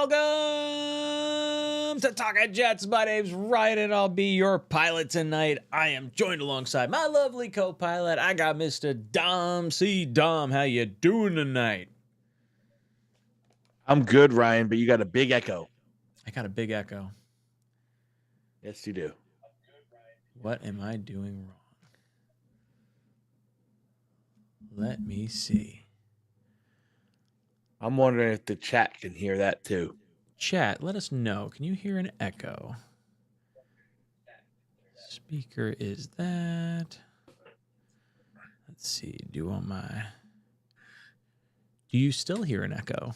Welcome to Talking Jets. My name's Ryan, and I'll be your pilot tonight. I am joined alongside my lovely co-pilot. I got Mr. Dom C. Dom, how you doing tonight? I'm good, Ryan, but you got a big echo. I got a big echo. Yes, you do. What am I doing wrong? Let me see. I'm wondering if the chat can hear that too. Chat, let us know. Can you hear an echo? Speaker is that. Let's see. Do you still hear an echo?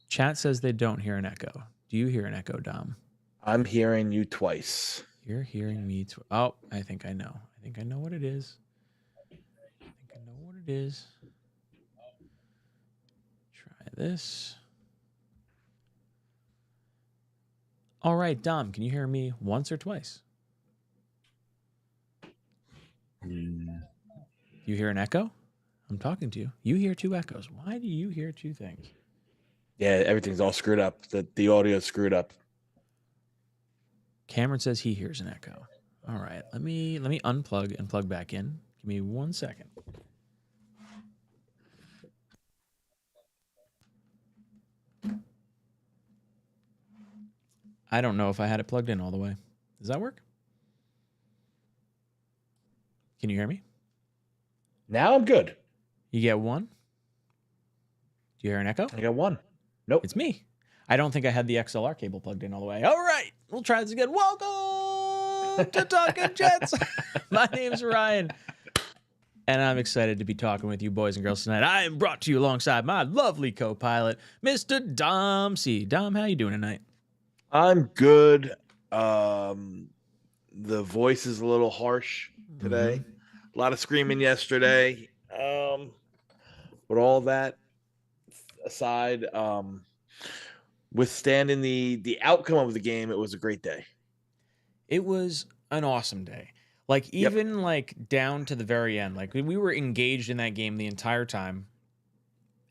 Chat says they don't hear an echo. Do you hear an echo, Dom? I'm hearing you twice. You're hearing me. Oh, I think I know. I think I know what it is. Try this. All right, Dom, can you hear me once or twice? You hear an echo? I'm talking to you. You hear two echoes. Why do you hear two things? Yeah, everything's all screwed up. The audio's screwed up. Cameron says he hears an echo. All right, let me unplug and plug back in. Give me 1 second. I don't know if I had it plugged in all the way. Does that work? Can you hear me? Now I'm good. You get one? Do you hear an echo? I got one. Nope. It's me. I don't think I had the XLR cable plugged in all the way. All right, we'll try this again. Welcome to Talking Jets. My name's Ryan, and I'm excited to be talking with you boys and girls tonight. I am brought to you alongside my lovely co-pilot, Mr. Dom C. Dom, how you doing tonight? I'm good. The voice is a little harsh today. A lot of screaming yesterday. But all that aside, withstanding the outcome of the game, it was a great day. It was an awesome day. Like, even like down to the very end, like we were engaged in that game the entire time.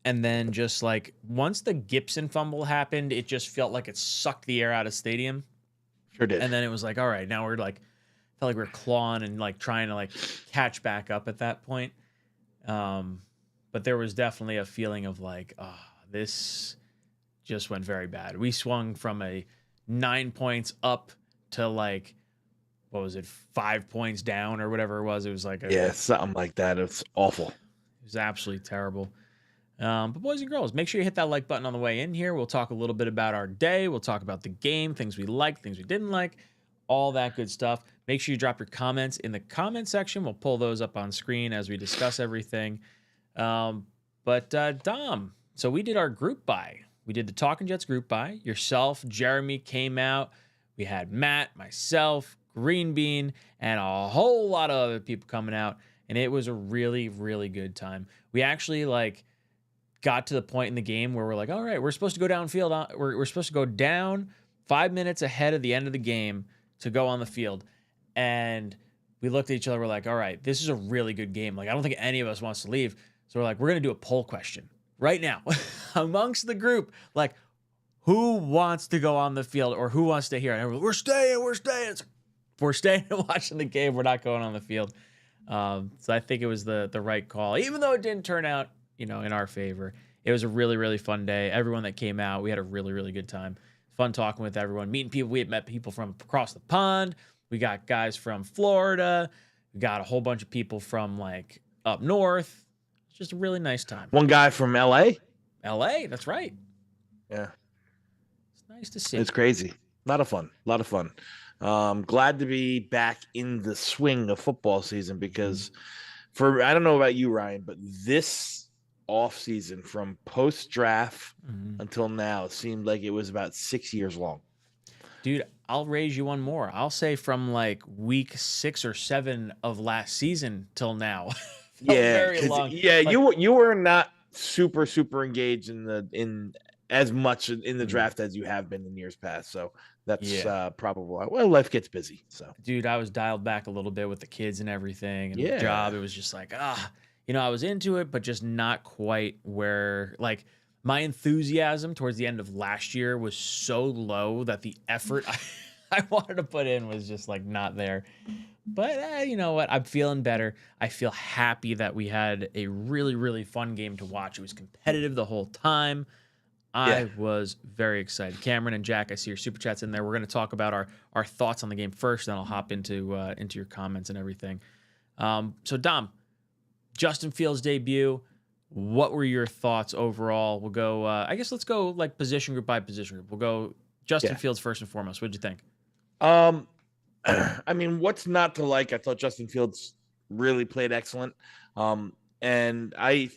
And then just like once the Gibson fumble happened, it just felt like it sucked the air out of the stadium. Sure did. And then it was like, all right, now we're like, felt like we're clawing and like trying to like catch back up at that point. But there was definitely a feeling of like, oh, this just went very bad. We swung from a 9 points up to like, what was it, 5 points down or whatever it was. It was like something like that. It's awful. It was absolutely terrible. But boys and girls, make sure you hit that like button on the way in here. We'll talk a little bit about our day. We'll talk about the game, things we liked, things we didn't like, all that good stuff. Make sure you drop your comments in the comment section. We'll pull those up on screen as we discuss everything. Dom, so we did our group buy. We did the Talking Jets group buy. Yourself, Jeremy came out. We had Matt, myself, Green Bean, and a whole lot of other people coming out. And it was a really, really good time. We actually got to the point in the game where we're like, all right, we're supposed to go downfield. We're supposed to go down 5 minutes ahead of the end of the game to go on the field. And we looked at each other. We're like, all right, this is a really good game. Like, I don't think any of us wants to leave. So we're like, we're going to do a poll question right now amongst the group. Like, who wants to go on the field or who wants to hear it? And we're staying. It's like, we're staying and watching the game. We're not going on the field. So I think it was the right call, even though it didn't turn out, in our favor. It was a really, really fun day. Everyone that came out, we had a really, really good time. Fun talking with everyone, meeting people. We had met people from across the pond. We got guys from Florida. We got a whole bunch of people from like up north. It's just a really nice time. One guy from LA. LA, that's right. Yeah. It's nice to see. It's crazy. A lot of fun. Glad to be back in the swing of football season because I don't know about you, Ryan, but this off season from post draft until now seemed like it was about 6 years long. Dude, I'll raise you one more. I'll say from like week 6 or 7 of last season till now. Very long. Yeah, like, you were not super engaged in as much in the draft as you have been in years past. So that's probably why. Well, life gets busy. So dude, I was dialed back a little bit with the kids and everything and the job. It was just like, I was into it, but just not quite where, like, my enthusiasm towards the end of last year was so low that the effort I wanted to put in was just like not there. But you know what? I'm feeling better. I feel happy that we had a really, really fun game to watch. It was competitive the whole time. Yeah. I was very excited. Cameron and Jack, I see your super chats in there. We're going to talk about our thoughts on the game first, then I'll hop into your comments and everything. So Dom, Justin Fields' debut. What were your thoughts overall? We'll go. I guess let's go like position group by position group. We'll go Justin Fields first and foremost. What'd you think? I mean, what's not to like? I thought Justin Fields really played excellent. And I,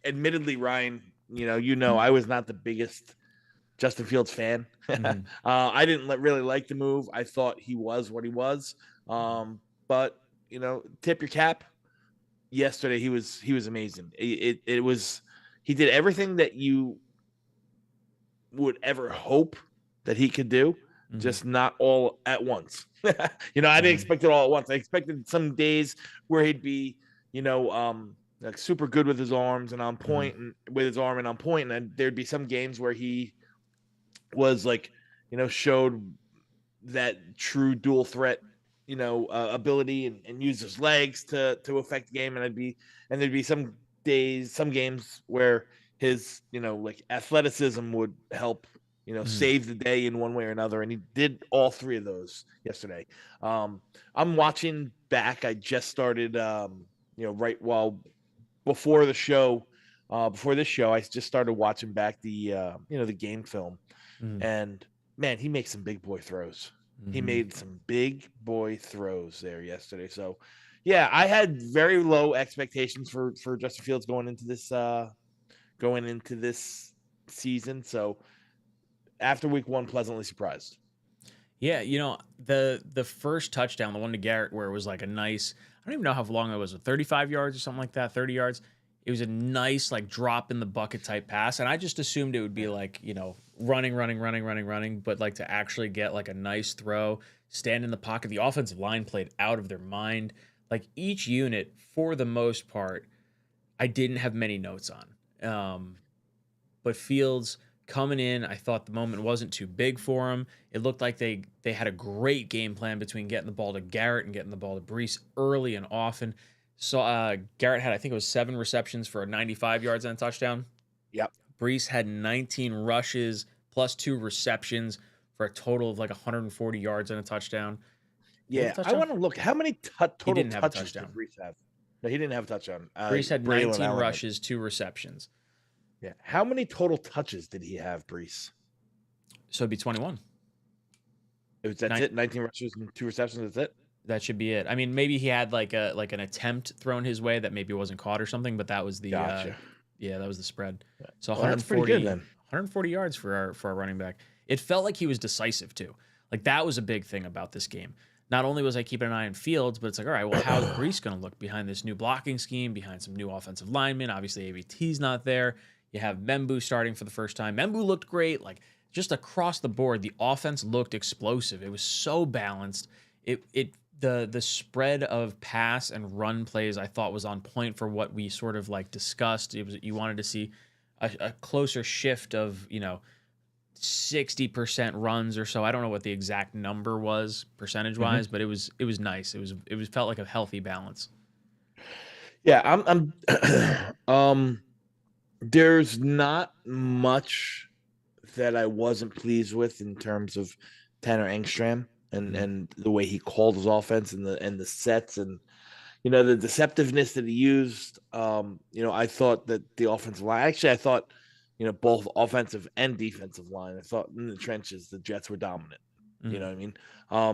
admittedly, Ryan, I was not the biggest Justin Fields fan. Mhm. I didn't really like the move. I thought he was what he was. But tip your cap. Yesterday he was amazing. It was, he did everything that you would ever hope that he could do, just not all at once. I didn't expect it all at once. I expected some days where he'd be, like super good with his arms and on point, and with his arm and on point, and there'd be some games where he was like, showed that true dual threat, ability and use his legs to affect the game. And there'd be some days, some games where his, like athleticism would help, save the day in one way or another. And he did all three of those yesterday. I'm watching back. I just started, right while before this show, I just started watching back the game film. And man, he makes some big boy throws. He made some big boy throws there yesterday. So, yeah, I had very low expectations for Justin Fields going into this season. So, after week one, pleasantly surprised. Yeah, the first touchdown, the one to Garrett, where it was like a nice, I don't even know how long it was, 35 yards or something like that, 30 yards. It was a nice like drop in the bucket type pass, and I just assumed it would be like running, but like to actually get like a nice throw, stand in the pocket. The offensive line played out of their mind. Like each unit, for the most part, I didn't have many notes on. But Fields coming in, I thought the moment wasn't too big for him. It looked like they had a great game plan between getting the ball to Garrett and getting the ball to Breece early and often. So Garrett had, I think it was 7 receptions for 95 yards and a touchdown. Yep. Breece had 19 rushes plus 2 receptions for a total of like 140 yards and a touchdown. Yeah, I want to look. How many total touches did touchdown. Breece have? No, he didn't have a touchdown. Breece had 19 rushes, 2 receptions. Yeah. How many total touches did he have, Breece? So it'd be 21. That's it? 19 rushes and 2 receptions, that's it? That should be it. I mean, maybe he had like an attempt thrown his way that maybe wasn't caught or something, but that was the gotcha. That was the spread. So well, that's pretty good then. 140 yards for our running back. It felt like he was decisive too. Like that was a big thing about this game. Not only was I keeping an eye on Fields, but it's like, all right, well, how's Breece going to look behind this new blocking scheme, behind some new offensive linemen? Obviously, AVT's not there. You have Membu starting for the first time. Membu looked great. Like just across the board, the offense looked explosive. It was so balanced. The spread of pass and run plays I thought was on point for what we sort of like discussed. It was, you wanted to see a closer shift of 60% runs or so. I don't know what the exact number was percentage wise, but it was nice. It was felt like a healthy balance. Yeah, I'm there's not much that I wasn't pleased with in terms of Tanner Engstrom and the way he called his offense and the sets and the deceptiveness that he used. I thought that the offensive line, actually I thought both offensive and defensive line, I thought in the trenches the Jets were dominant. You know what I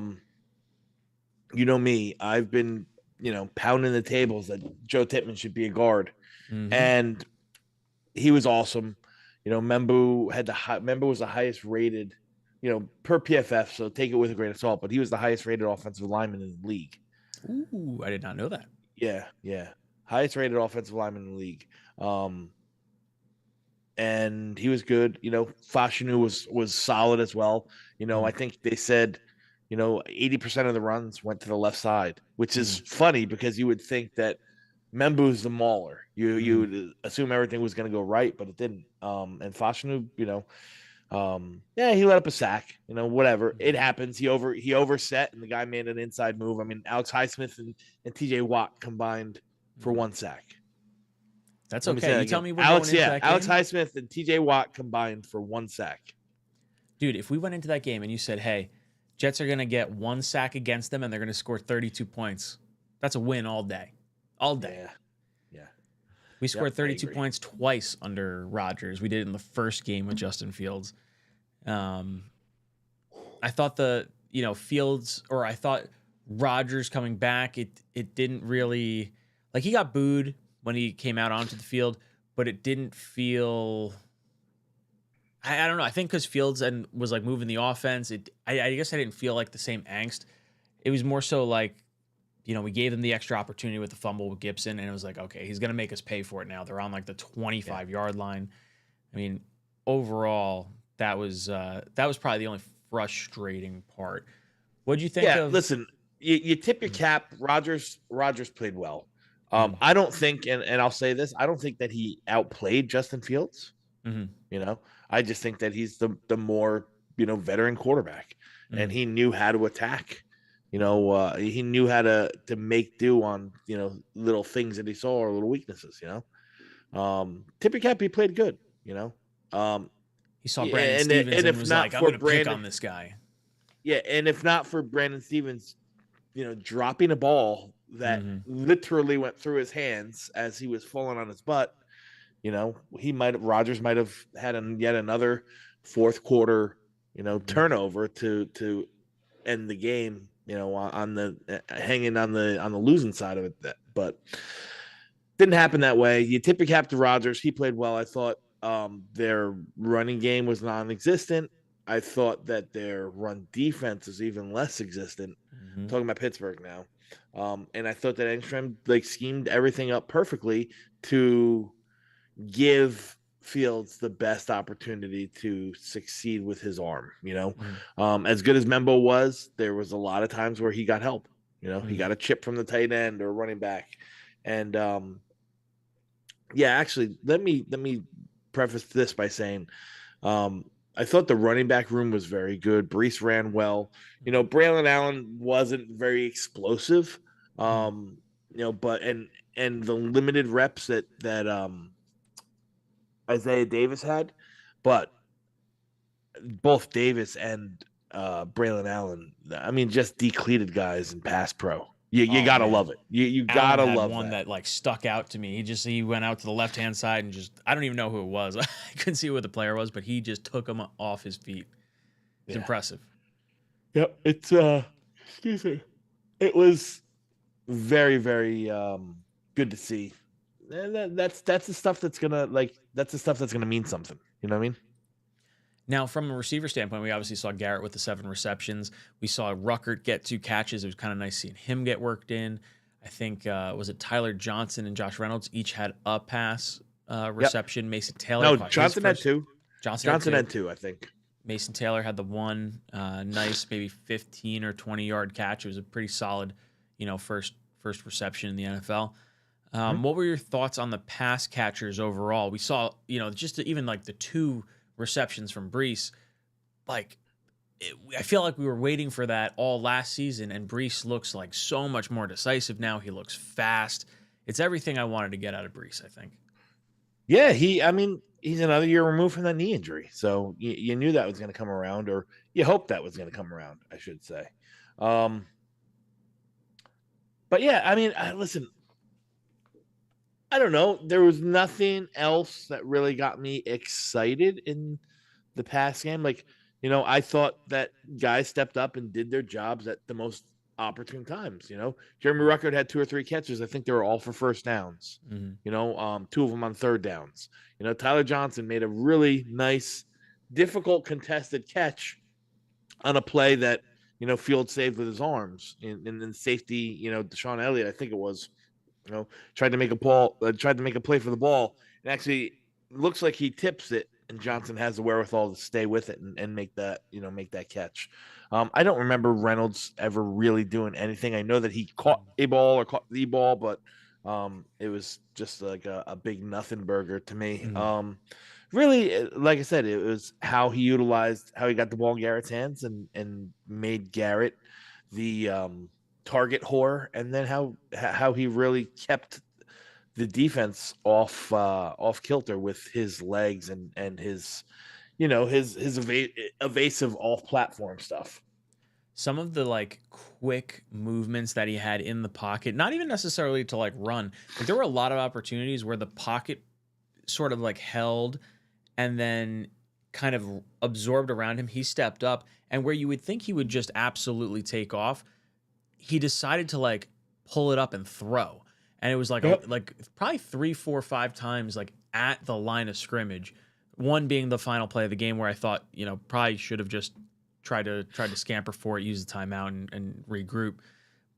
mean? Me, I've been pounding the tables that Joe Tippmann should be a guard, and he was awesome. Membu was the highest rated, per PFF, so take it with a grain of salt, but he was the highest rated offensive lineman in the league. Ooh, I did not know that. Yeah. Highest rated offensive lineman in the league. And he was good. Fashanu was solid as well. I think they said, 80% of the runs went to the left side, which is funny because you would think that Membu's the mauler. You would assume everything was going to go right, but it didn't. And Fashanu, he let up a sack. Whatever, it happens. He overset, and the guy made an inside move. I mean, Alex Highsmith and TJ Watt combined for one sack. That's okay. You tell me we're going into that game. Alex Highsmith and TJ Watt combined for one sack. Dude, if we went into that game and you said, hey, Jets are going to get one sack against them and they're going to score 32 points, that's a win all day. All day. Yeah. We scored 32 points twice under Rodgers. We did it in the first game with Justin Fields. I thought Fields, or I thought Rodgers coming back, it didn't really, like, he got booed when he came out onto the field, but it didn't feel, I don't know. I think because Fields was like moving the offense, I guess I didn't feel like the same angst. It was more so like, we gave them the extra opportunity with the fumble with Gibson, and it was like, okay, he's going to make us pay for it now. They're on like the 25-yard line. I mean, overall, that was probably the only frustrating part. What do you think of? Listen, you tip your cap. Rodgers played well. I don't think, and I'll say this, I don't think that he outplayed Justin Fields. I just think that he's the more, veteran quarterback, and he knew how to attack. He knew how to make do on, little things that he saw or little weaknesses, Tip your cap, he played good, He saw Brandon Stevens and was like, I'm going to pick on this guy. Yeah, and if not for Brandon Stevens, dropping a ball that literally went through his hands as he was falling on his butt, Rodgers might have had yet another fourth quarter, turnover to end the game, on the hanging on the losing side of it. But didn't happen that way. You tip your cap to Rodgers. He played well. I thought their running game was non-existent. I thought that their run defense is even less existent. I'm talking about Pittsburgh now. And I thought that Engstrom schemed everything up perfectly to give Fields the best opportunity to succeed with his arm. As good as Membo was, there was a lot of times where he got help. He got a chip from the tight end or running back. And actually, let me preface this by saying I thought the running back room was very good. Brees ran well. Braylon Allen wasn't very explosive. But the limited reps that Isaiah Davis had, but both Davis and Braylon Allen, I mean, just depleted guys in pass pro. You gotta love it. You gotta love one that stuck out to me. He went out to the left hand side and I don't even know who it was. I couldn't see who the player was, but he just took him off his feet. It's impressive. Yep, it's excuse me. It was very, very good to see. That's the stuff that's gonna mean something. You know what I mean? Now, from a receiver standpoint, we obviously saw Garrett with the 7 receptions. We saw Ruckert get 2 catches. It was kind of nice seeing him get worked in. I think, was it Tyler Johnson and Josh Reynolds each had a pass reception. Yep. Mason Taylor. No, Johnson had 2. Johnson had 2, I think. Mason Taylor had the 1 nice, maybe 15 or 20-yard catch. It was a pretty solid, first reception in the NFL. What were your thoughts on the pass catchers overall? We saw, just even the 2 receptions from Brees, I feel like we were waiting for that all last season, and Brees looks like so much more decisive now. He looks fast. It's everything I wanted to get out of Brees, I think. Yeah, he's another year removed from that knee injury, so you knew that was going to come around, or you hoped that was going to come around, I should say. But yeah, listen, I don't know. There was nothing else that really got me excited in the pass game. I thought that guys stepped up and did their jobs at the most opportune times. Jeremy Ruckert had 2 or 3 catches. I think they were all for first downs. 2 of them on third downs. Tyler Johnson made a really nice, difficult contested catch on a play that, Field saved with his arms. And then safety, Deshaun Elliott, I think it was, tried to make a play for the ball, and actually looks like he tips it, and Johnson has the wherewithal to stay with it and make that catch. I don't remember Reynolds ever really doing anything. I know that he caught a ball or caught the ball, but It was just like a big nothing burger to me. Mm. Really, like I said, it was how he got the ball in Garrett's hands and made Garrett the target whore, and then how he really kept the defense off kilter with his legs and his evasive off platform stuff. Some of the like quick movements that he had in the pocket, not even necessarily to like run. Like there were a lot of opportunities where the pocket sort of like held and then kind of absorbed around him. He stepped up, and where you would think he would just absolutely take off, he decided to like pull it up and throw. And it was like Yep. like probably 3, 4, 5 times like at the line of scrimmage. One being the final play of the game where I thought, probably should have just tried to scamper for it, use the timeout and regroup.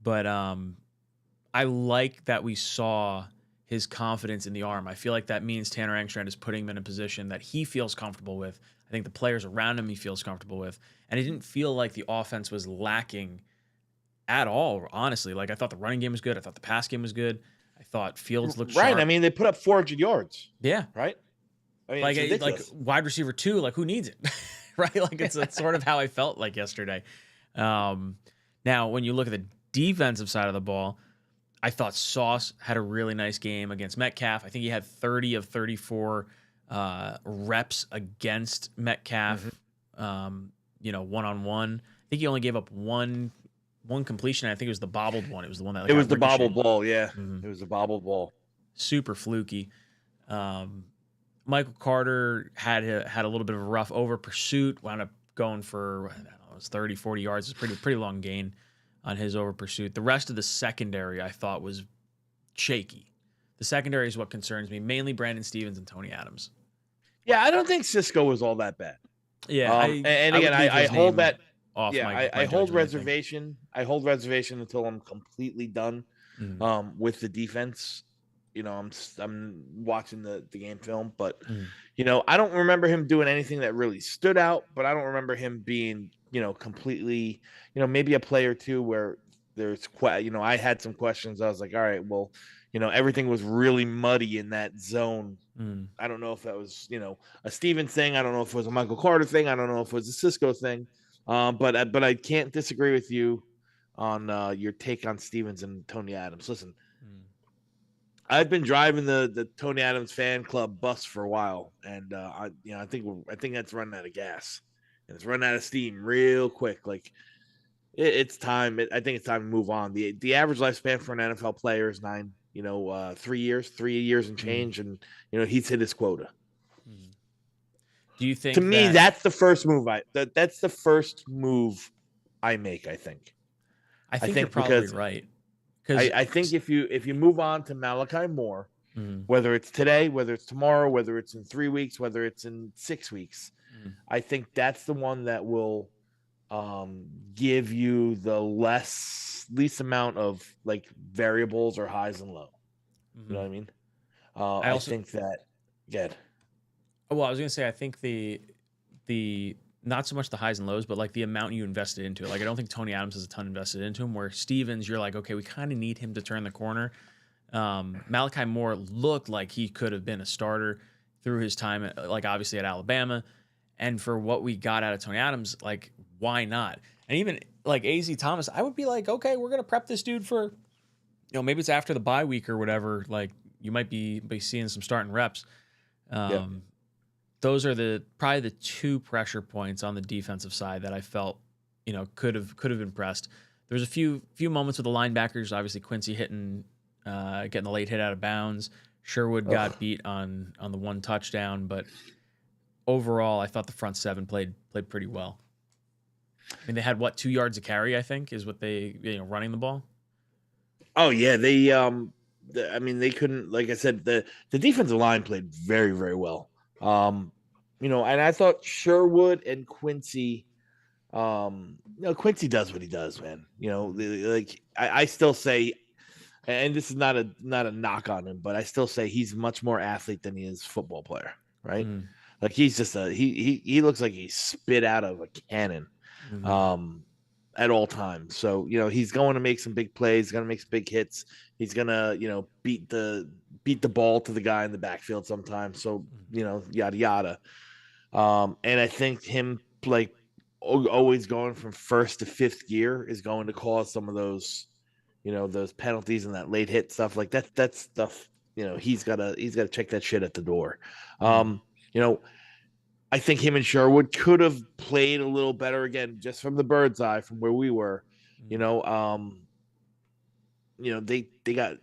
But I like that we saw his confidence in the arm. I feel like that means Tanner Engstrand is putting him in a position that he feels comfortable with. I think the players around him he feels comfortable with. And it didn't feel like the offense was lacking at all, honestly. Like I thought the running game was good. I thought the pass game was good. I thought Fields looked Right. sharp. I mean, they put up 400 yards. Yeah. Right. I mean, Like it's ridiculous. wide receiver 2, like who needs it? Right? Like it's sort of how I felt like yesterday. Now, when you look at the defensive side of the ball, I thought Sauce had a really nice game against Metcalf. I think he had 30 of 34 reps against Metcalf, one-on-one. I think he only gave up one completion. I think it was the bobbled one. It was the one that It was the bobbled ricocheted. ball. Yeah. Mhm. It was the bobbled ball. Super fluky. Michael Carter had a little bit of a rough over pursuit, wound up going for, I don't know, it was 30, 40 yards. It's pretty long gain on his over pursuit. The rest of the secondary I thought was shaky. The secondary is what concerns me, mainly Brandon Stevens and Tony Adams. Yeah, I don't think Cisco was all that bad. Yeah, and again, would leave I his hold name that. off. Yeah, my I hold judgment, I think. reservation. I hold reservation until I'm completely done Mhm. with the defense. I'm watching the game film, but Mhm. I don't remember him doing anything that really stood out. But I don't remember him being completely maybe a play or two where there's I had some questions. I was like, all right, well, everything was really muddy in that zone. Mhm. I don't know if that was a Stevens thing. I don't know if it was a Michael Carter thing. I don't know if it was a Cisco thing. But I can't disagree with you on your take on Stevens and Tony Adams. Listen, Mhm. I've been driving the Tony Adams fan club bus for a while, and I think that's running out of gas, and it's running out of steam real quick. Like it's time. I think it's time to move on. The average lifespan for an NFL player is 3 years, 3 years and change, and he's hit his quota. Mhm. Do you To think me, that? that's the first move. That's the first move I make. I think. I I think you're think probably because right. Because I think if you move on to Malachi Moore, Mhm. whether it's today, whether it's tomorrow, whether it's in 3 weeks, whether it's in 6 weeks, Mhm. I think that's the one that will give you the least amount of like variables or highs and low. You know Mhm. what I mean? I I also think that good. Well, I was gonna say I think the not so much the highs and lows, but like the amount you invested into it. Like I don't think Tony Adams has a ton invested into him. Where Stevens, you're like, okay, we kind of need him to turn the corner. Malachi Moore looked like he could have been a starter through his time, like obviously at Alabama, and for what we got out of Tony Adams, like why not? And even like AZ Thomas, I would be like, okay, we're gonna prep this dude for, maybe it's after the bye week or whatever. Like you might be seeing some starting reps. Yeah. Those are probably the two pressure points on the defensive side that I felt, could have impressed. There was a few moments with the linebackers. Obviously, Quincy getting the late hit out of bounds. Sherwood got beat on the one touchdown, but overall, I thought the front seven played pretty well. I mean, they had 2 yards of carry, I think, is what they running the ball. Oh yeah, I mean, they couldn't. Like I said, the defensive line played very, very well. And I thought Sherwood and Quincy. Quincy does what he does, man. Like I still say, and this is not a knock on him, but I still say he's much more athlete than he is football player, right? Mm. Like he's just he looks like he's spit out of a cannon. Mm-hmm. Um, at all times. So, he's going to make some big plays, going to make some big hits. He's going to, beat the ball to the guy in the backfield sometimes. So, yada, yada. And I think him always going from first to fifth gear is going to cause some of those, those penalties and that late hit stuff like that. That's stuff, he's got to check that shit at the door. I think him and Sherwood could have played a little better again, just from the bird's eye from where we were. They got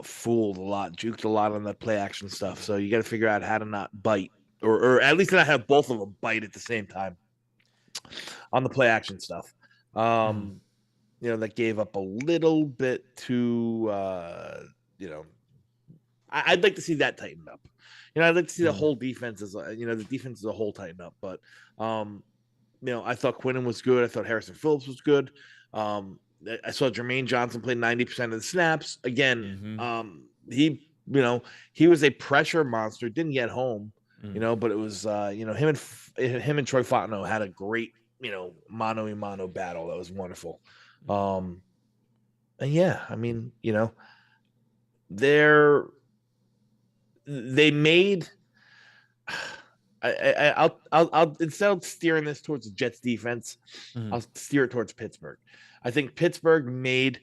fooled a lot, juked a lot on that play action stuff. So you got to figure out how to not bite, or at least not have both of them bite at the same time on the play action stuff. That gave up a little bit too. I'd like to see that tightened up. I'd like to see the whole defense the defense as a whole tighten up. But, I thought Quinnen was good. I thought Harrison Phillips was good. I saw Jermaine Johnson play 90% of the snaps. Again, he was a pressure monster. Didn't get home, but it was, him and Troy Fontenot had a great, mano-a-mano battle. That was wonderful. And yeah, I mean, they made. I'll instead of steering this towards the Jets defense, I'll steer it towards Pittsburgh. I think Pittsburgh made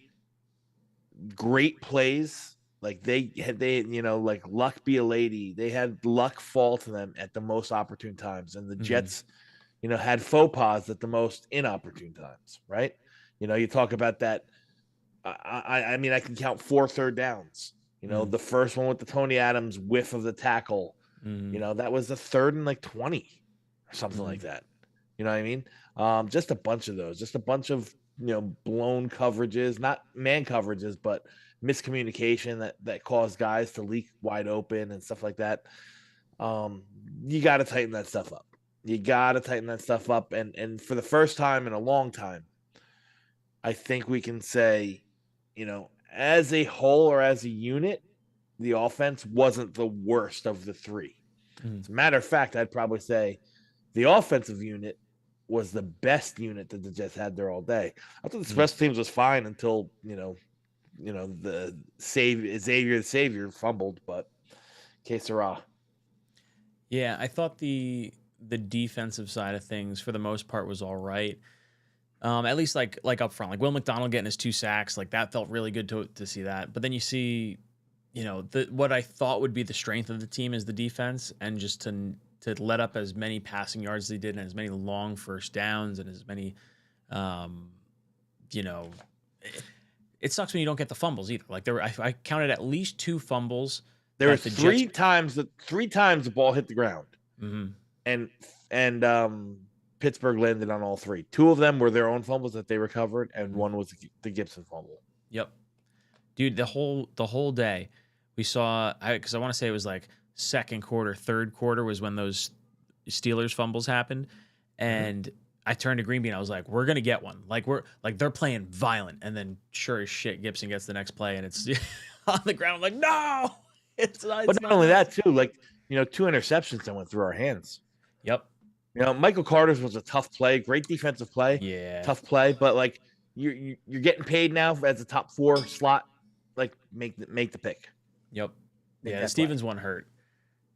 great plays. Like they like luck be a lady. They had luck fall to them at the most opportune times, and the Jets, had faux pas at the most inopportune times. Right? You talk about that. I mean, I can count 4 third downs. The first one with the Tony Adams whiff of the tackle, that was the 3rd and 20 or something like that. You know what I mean? Just a bunch of those, just a bunch of, blown coverages, not man coverages, but miscommunication that caused guys to leak wide open and stuff like that. You got to tighten that stuff up. And for the first time in a long time, I think we can say, as a whole or as a unit, the offense wasn't the worst of the 3. As a matter of fact, I'd probably say the offensive unit was the best unit that the Jets had there all day. I thought the special teams was fine until, the 𝐂𝐲𝐬𝐷 fumbled, but 𝐂𝐟𝐼R𝐷. Yeah, I thought the defensive side of things for the most part was all right. At least like up front, like Will McDonald getting his 2 sacks, like that felt really good to see that. But then you see, what I thought would be the strength of the team is the defense, and just to let up as many passing yards as they did, and as many long first downs, and as many, it sucks when you don't get the fumbles either. Like I counted at least 2 fumbles. There were 3 times the ball hit the ground, and Pittsburgh landed on all 3. 2 of them were their own fumbles that they recovered, and one was the Gibson fumble. Yep, dude. The whole day we saw, because I want to say it was like second quarter, third quarter was when those Steelers fumbles happened, and I turned to Greenbean. I was like, "We're gonna get one. They're playing violent." And then sure as shit, Gibson gets the next play, and it's on the ground. I'm like, "No, it's not." But not only that, too. 2 interceptions that went through our hands. Yep. Michael Carter's was a tough play, great defensive play. Yeah. Tough play, but you're getting paid now as a top 4 slot. Make the pick. Yep. Yeah, the Stevens one hurt.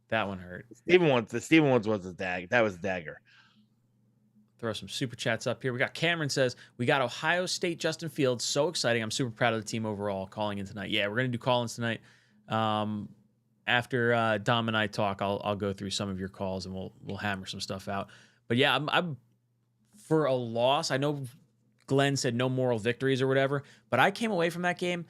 That one hurt. The Steven ones was a dagger. That was a dagger. Throw some super chats up here. We got Cameron says, we got Ohio State Justin Fields. So exciting. I'm super proud of the team overall calling in tonight. Yeah, we're going to do call-ins tonight. After Dom and I talk, I'll go through some of your calls and we'll hammer some stuff out. But yeah, I'm for a loss. I know Glenn said no moral victories or whatever, but I came away from that game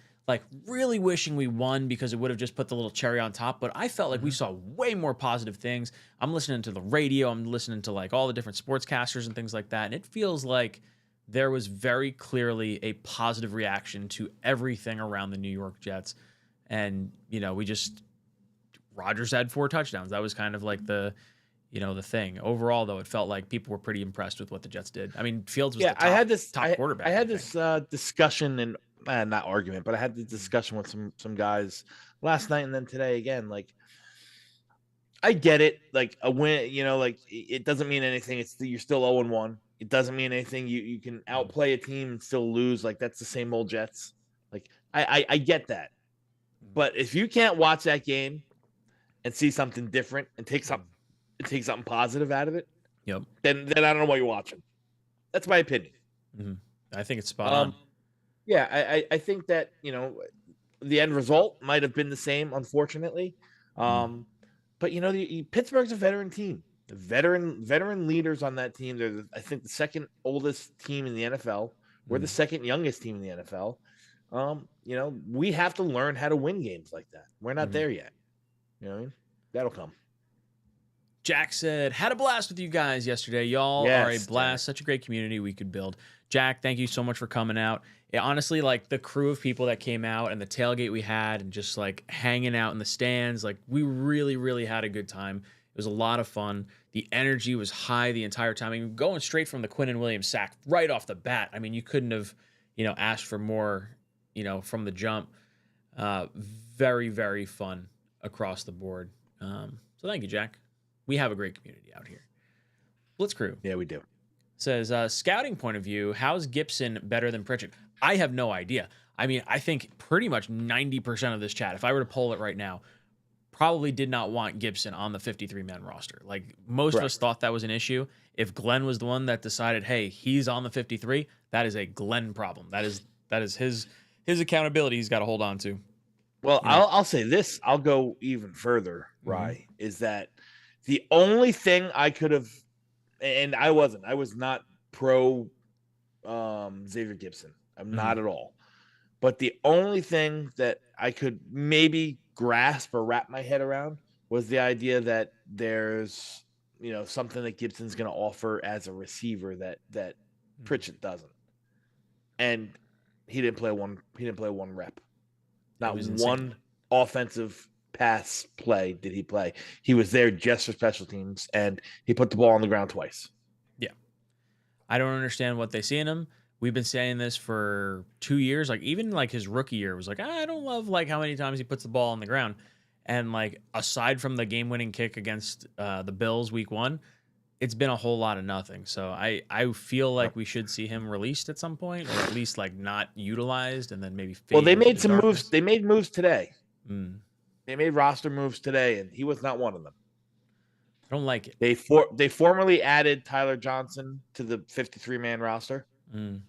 really wishing we won, because it would have just put the little cherry on top. But I felt like we saw way more positive things. I'm listening to the radio. I'm listening to all the different sportscasters and things like that. And it feels like there was very clearly a positive reaction to everything around the New York Jets. And, Rodgers had 4 touchdowns. That was kind of the thing. Overall, though, it felt like people were pretty impressed with what the Jets did. I mean, Fields was the top quarterback. I had this discussion and not argument, but I had this discussion with some guys last night and then today again. I get it. A win, it doesn't mean anything. You're still 0-1. It doesn't mean anything. You can outplay a team and still lose. Like, that's the same old Jets. Like, I get that. But if you can't watch that game and see something different and take something positive out of it, Yep. then I don't know why you're watching. That's my opinion. I think it's spot on. Yeah, I think that, the end result might have been the same, unfortunately. But Pittsburgh's a veteran team. The veteran leaders on that team. They're I think the second oldest team in the NFL. We're the second youngest team in the NFL. We have to learn how to win games like that. We're not there yet. You know what I mean? That'll come. Jack said, had a blast with you guys yesterday. Y'all are a blast. Such a great community we could build. Jack, thank you so much for coming out. Honestly, like the crew of people that came out and the tailgate we had and just like hanging out in the stands, like we really, really had a good time. It was a lot of fun. The energy was high the entire time. I mean, going straight from the Quinnen Williams sack right off the bat. I mean, you couldn't have, asked for more, from the jump. Very, very fun across the board. So thank you, Jack. We have a great community out here. Blitz Crew. Yeah, we do. Says, scouting point of view, how's Gibson better than Pritchett? I have no idea. I mean, I think pretty much 90% of this chat, if I were to poll it right now, probably did not want Gibson on the 53-man roster. Like, most of us thought that was an issue. If Glenn was the one that decided, hey, he's on the 53, that is a Glenn problem. That is his accountability he's got to hold on to. Well, I'll say this. I'll go even further, Rye, is that the only thing I could have, and I was not pro Xavier Gibson. I'm not at all. But the only thing that I could maybe grasp or wrap my head around was the idea that there's, something that Gibson's going to offer as a receiver that Pritchett doesn't. And he didn't play one rep. Not one offensive pass play did he play. He was there just for special teams, and he put the ball on the ground twice. Yeah. I don't understand what they see in him. We've been saying this for 2 years. Like, even like his rookie year was like, I don't love like how many times he puts the ball on the ground. And like, aside from the game-winning kick against the Bills week 1, it's been a whole lot of nothing. So I feel like we should see him released at some point, or at least like not utilized, and then maybe. Well, they made some moves. They made moves today. They made roster moves today, and he was not one of them. I don't like it. They formally added Tyler Johnson to the 53-man roster. Now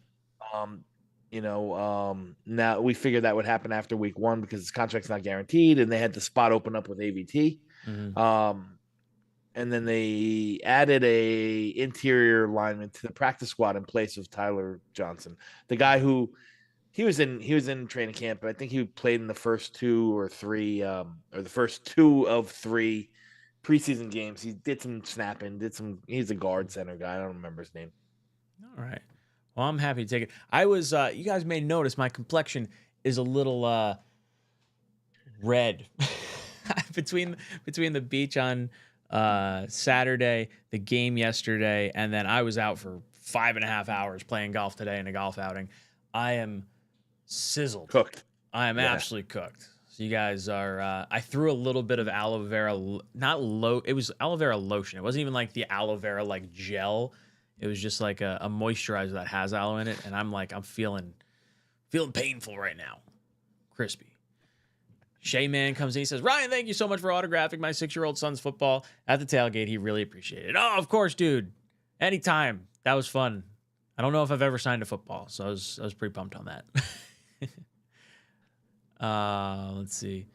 we figured that would happen after week 1 because his contract's not guaranteed, and they had the spot open up with AVT. And then they added a interior lineman to the practice squad in place of Tyler Johnson, the guy who he was in training camp. I think he played in the first 2 or 3, or the first 2 of 3 preseason games. He did some snapping, he's a guard center guy. I don't remember his name. All right. Well, I'm happy to take it. I was, you guys may notice my complexion is a little red between the beach on Saturday, the game yesterday, and then I was out for 5.5 hours playing golf today in a golf outing. I am sizzled. Cooked. I am absolutely cooked. So you guys are, I threw a little bit of aloe vera, it was aloe vera lotion. It wasn't even like the aloe vera like gel. It was just like a moisturizer that has aloe in it. And I'm feeling painful right now. Crispy. Shay Man comes in. He says, Ryan, thank you so much for autographing my 6-year-old son's football at the tailgate. He really appreciated it. Oh, of course, dude. Anytime. That was fun. I don't know if I've ever signed a football, so I was pretty pumped on that. Let's see.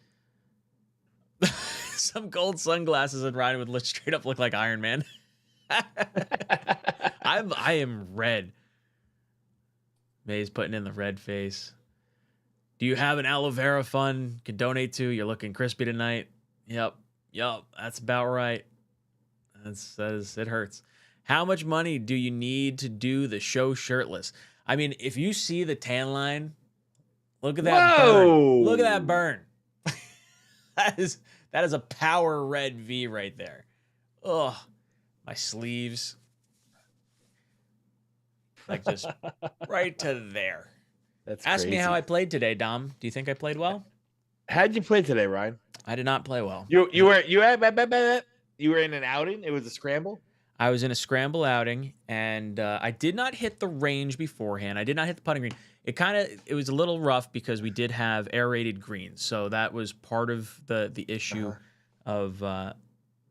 Some gold sunglasses and Ryan would straight up look like Iron Man. I am red. May's putting in the red face. Do you have an aloe vera fund? Can donate to. You're looking crispy tonight. Yep. That's about right. That says it hurts. How much money do you need to do the show shirtless? I mean, if you see the tan line, look at that burn. Look at that burn. That is a power red V right there. Ugh. My sleeves. Like just right to there. Ask me how I played today, Dom. Do you think I played well? How'd you play today, Ryan? I did not play well. You were in an outing? It was a scramble? I was in a scramble outing, and I did not hit the range beforehand. I did not hit the putting green. It was a little rough because we did have aerated greens, so that was part of the issue of that.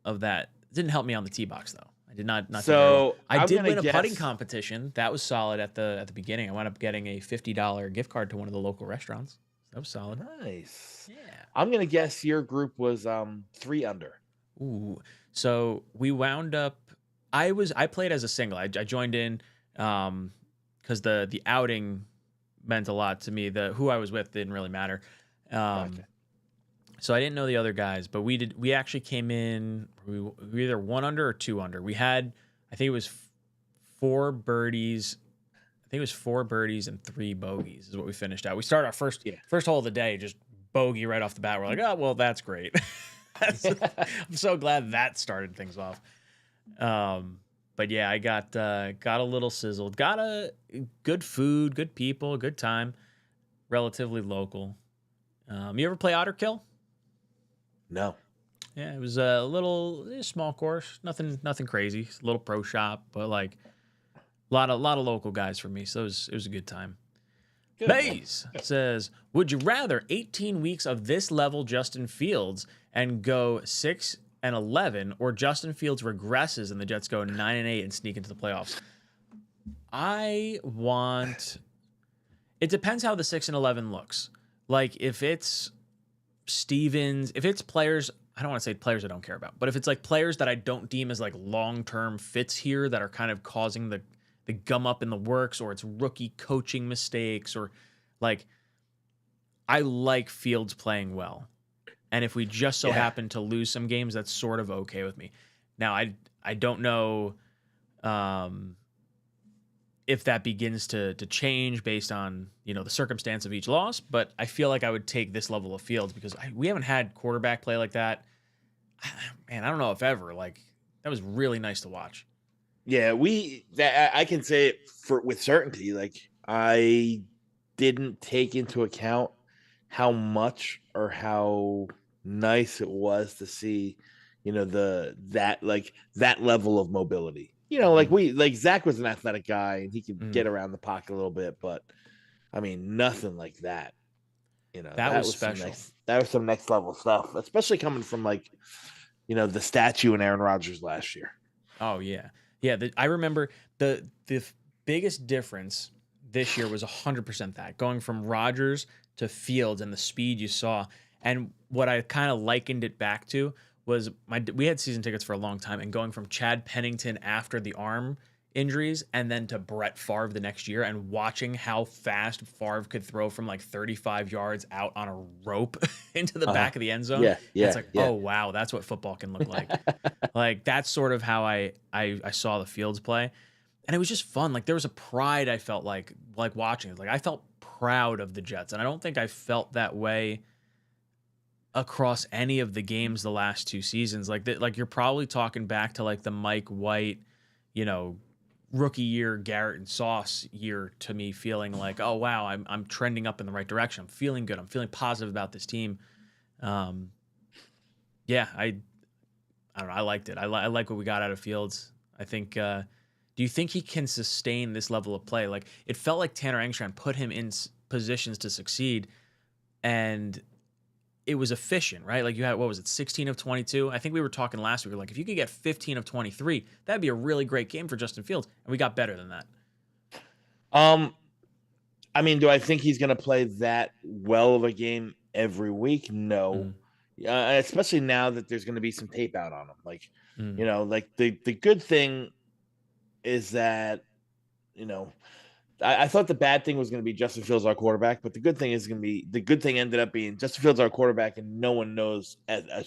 It didn't help me on the tee box though. I did not do very well. So I I'm did gonna win a putting guess. competition. That was solid at the beginning. I wound up getting a $50 gift card to one of the local restaurants. That was solid. Nice. Yeah. I'm gonna guess your group was 3 under. Ooh. So we wound up. I played as a single. I joined in because the outing meant a lot to me. Who I was with didn't really matter. Gotcha. So I didn't know the other guys, but we actually came in. We were either 1 under or 2 under. We had, I think it was 4 birdies. I think it was 4 birdies and 3 bogeys is what we finished out. We started our first hole of the day, just bogey right off the bat. We're like, oh well, that's great. I'm so glad that started things off. But yeah, I got a little sizzled. Got a good food, good people, good time. Relatively local. You ever play 𝐂𝐿𝐷𝐿? No. Yeah, it was a little small course, nothing crazy. It's a little pro shop, but like a lot of local guys for me. So it was a good time. Good. Baze says, would you rather 18 weeks of this level Justin Fields and go 6-11, or Justin Fields regresses and the Jets go 9-8 and sneak into the playoffs? It depends how the 6-11 looks. Like if it's Stevens, if it's players, I don't want to say players I don't care about, but if it's like players that I don't deem as like long-term fits here that are kind of causing the gum up in the works, or it's rookie coaching mistakes, or like I like Fields playing well. And if we just so happen to lose some games, that's sort of okay with me. Now, I don't know if that begins to change based on, the circumstance of each loss, but I feel like I would take this level of Fields because we haven't had quarterback play like that. Man, I don't know if ever. Like, that was really nice to watch. Yeah, I can say it with certainty. Like, I didn't take into account how much or how nice it was to see, that level of mobility. Like Zach was an athletic guy and he could get around the pocket a little bit, but I mean, nothing like that. That was special. That was some next level stuff, especially coming from the statue in Aaron Rodgers last year. Oh yeah. Yeah. I remember the biggest difference this year was 100% that going from Rodgers to Fields and the speed you saw. And what I kind of likened it back to was we had season tickets for a long time, and going from Chad Pennington after the arm injuries and then to Brett Favre the next year, and watching how fast Favre could throw from like 35 yards out on a rope into the back of the end zone. Yeah. It's like, oh wow, that's what football can look like. Like that's sort of how I saw the Fields play. And it was just fun. Like there was a pride I felt like watching it. Like I felt proud of the Jets, and I don't think I felt that way across any of the games the last 2 seasons. Like you're probably talking back to like the Mike White, rookie year Garrett and Sauce year to me, feeling like, oh wow, I'm trending up in the right direction. I'm feeling good. I'm feeling positive about this team. Yeah, I don't know. I liked it. I like what we got out of Fields. I think. Do you think he can sustain this level of play? Like it felt like Tanner Engstrand put him in positions to succeed, and it was efficient, right? Like you had, 16 of 22? I think we were talking last week. Like if you could get 15 of 23, that'd be a really great game for Justin Fields. And we got better than that. I mean, do I think he's going to play that well of a game every week? No. Especially now that there's going to be some tape out on him. Like, like the good thing is that, I thought the bad thing was going to be Justin Fields, our quarterback, but the good thing ended up being Justin Fields, our quarterback, and no one knows a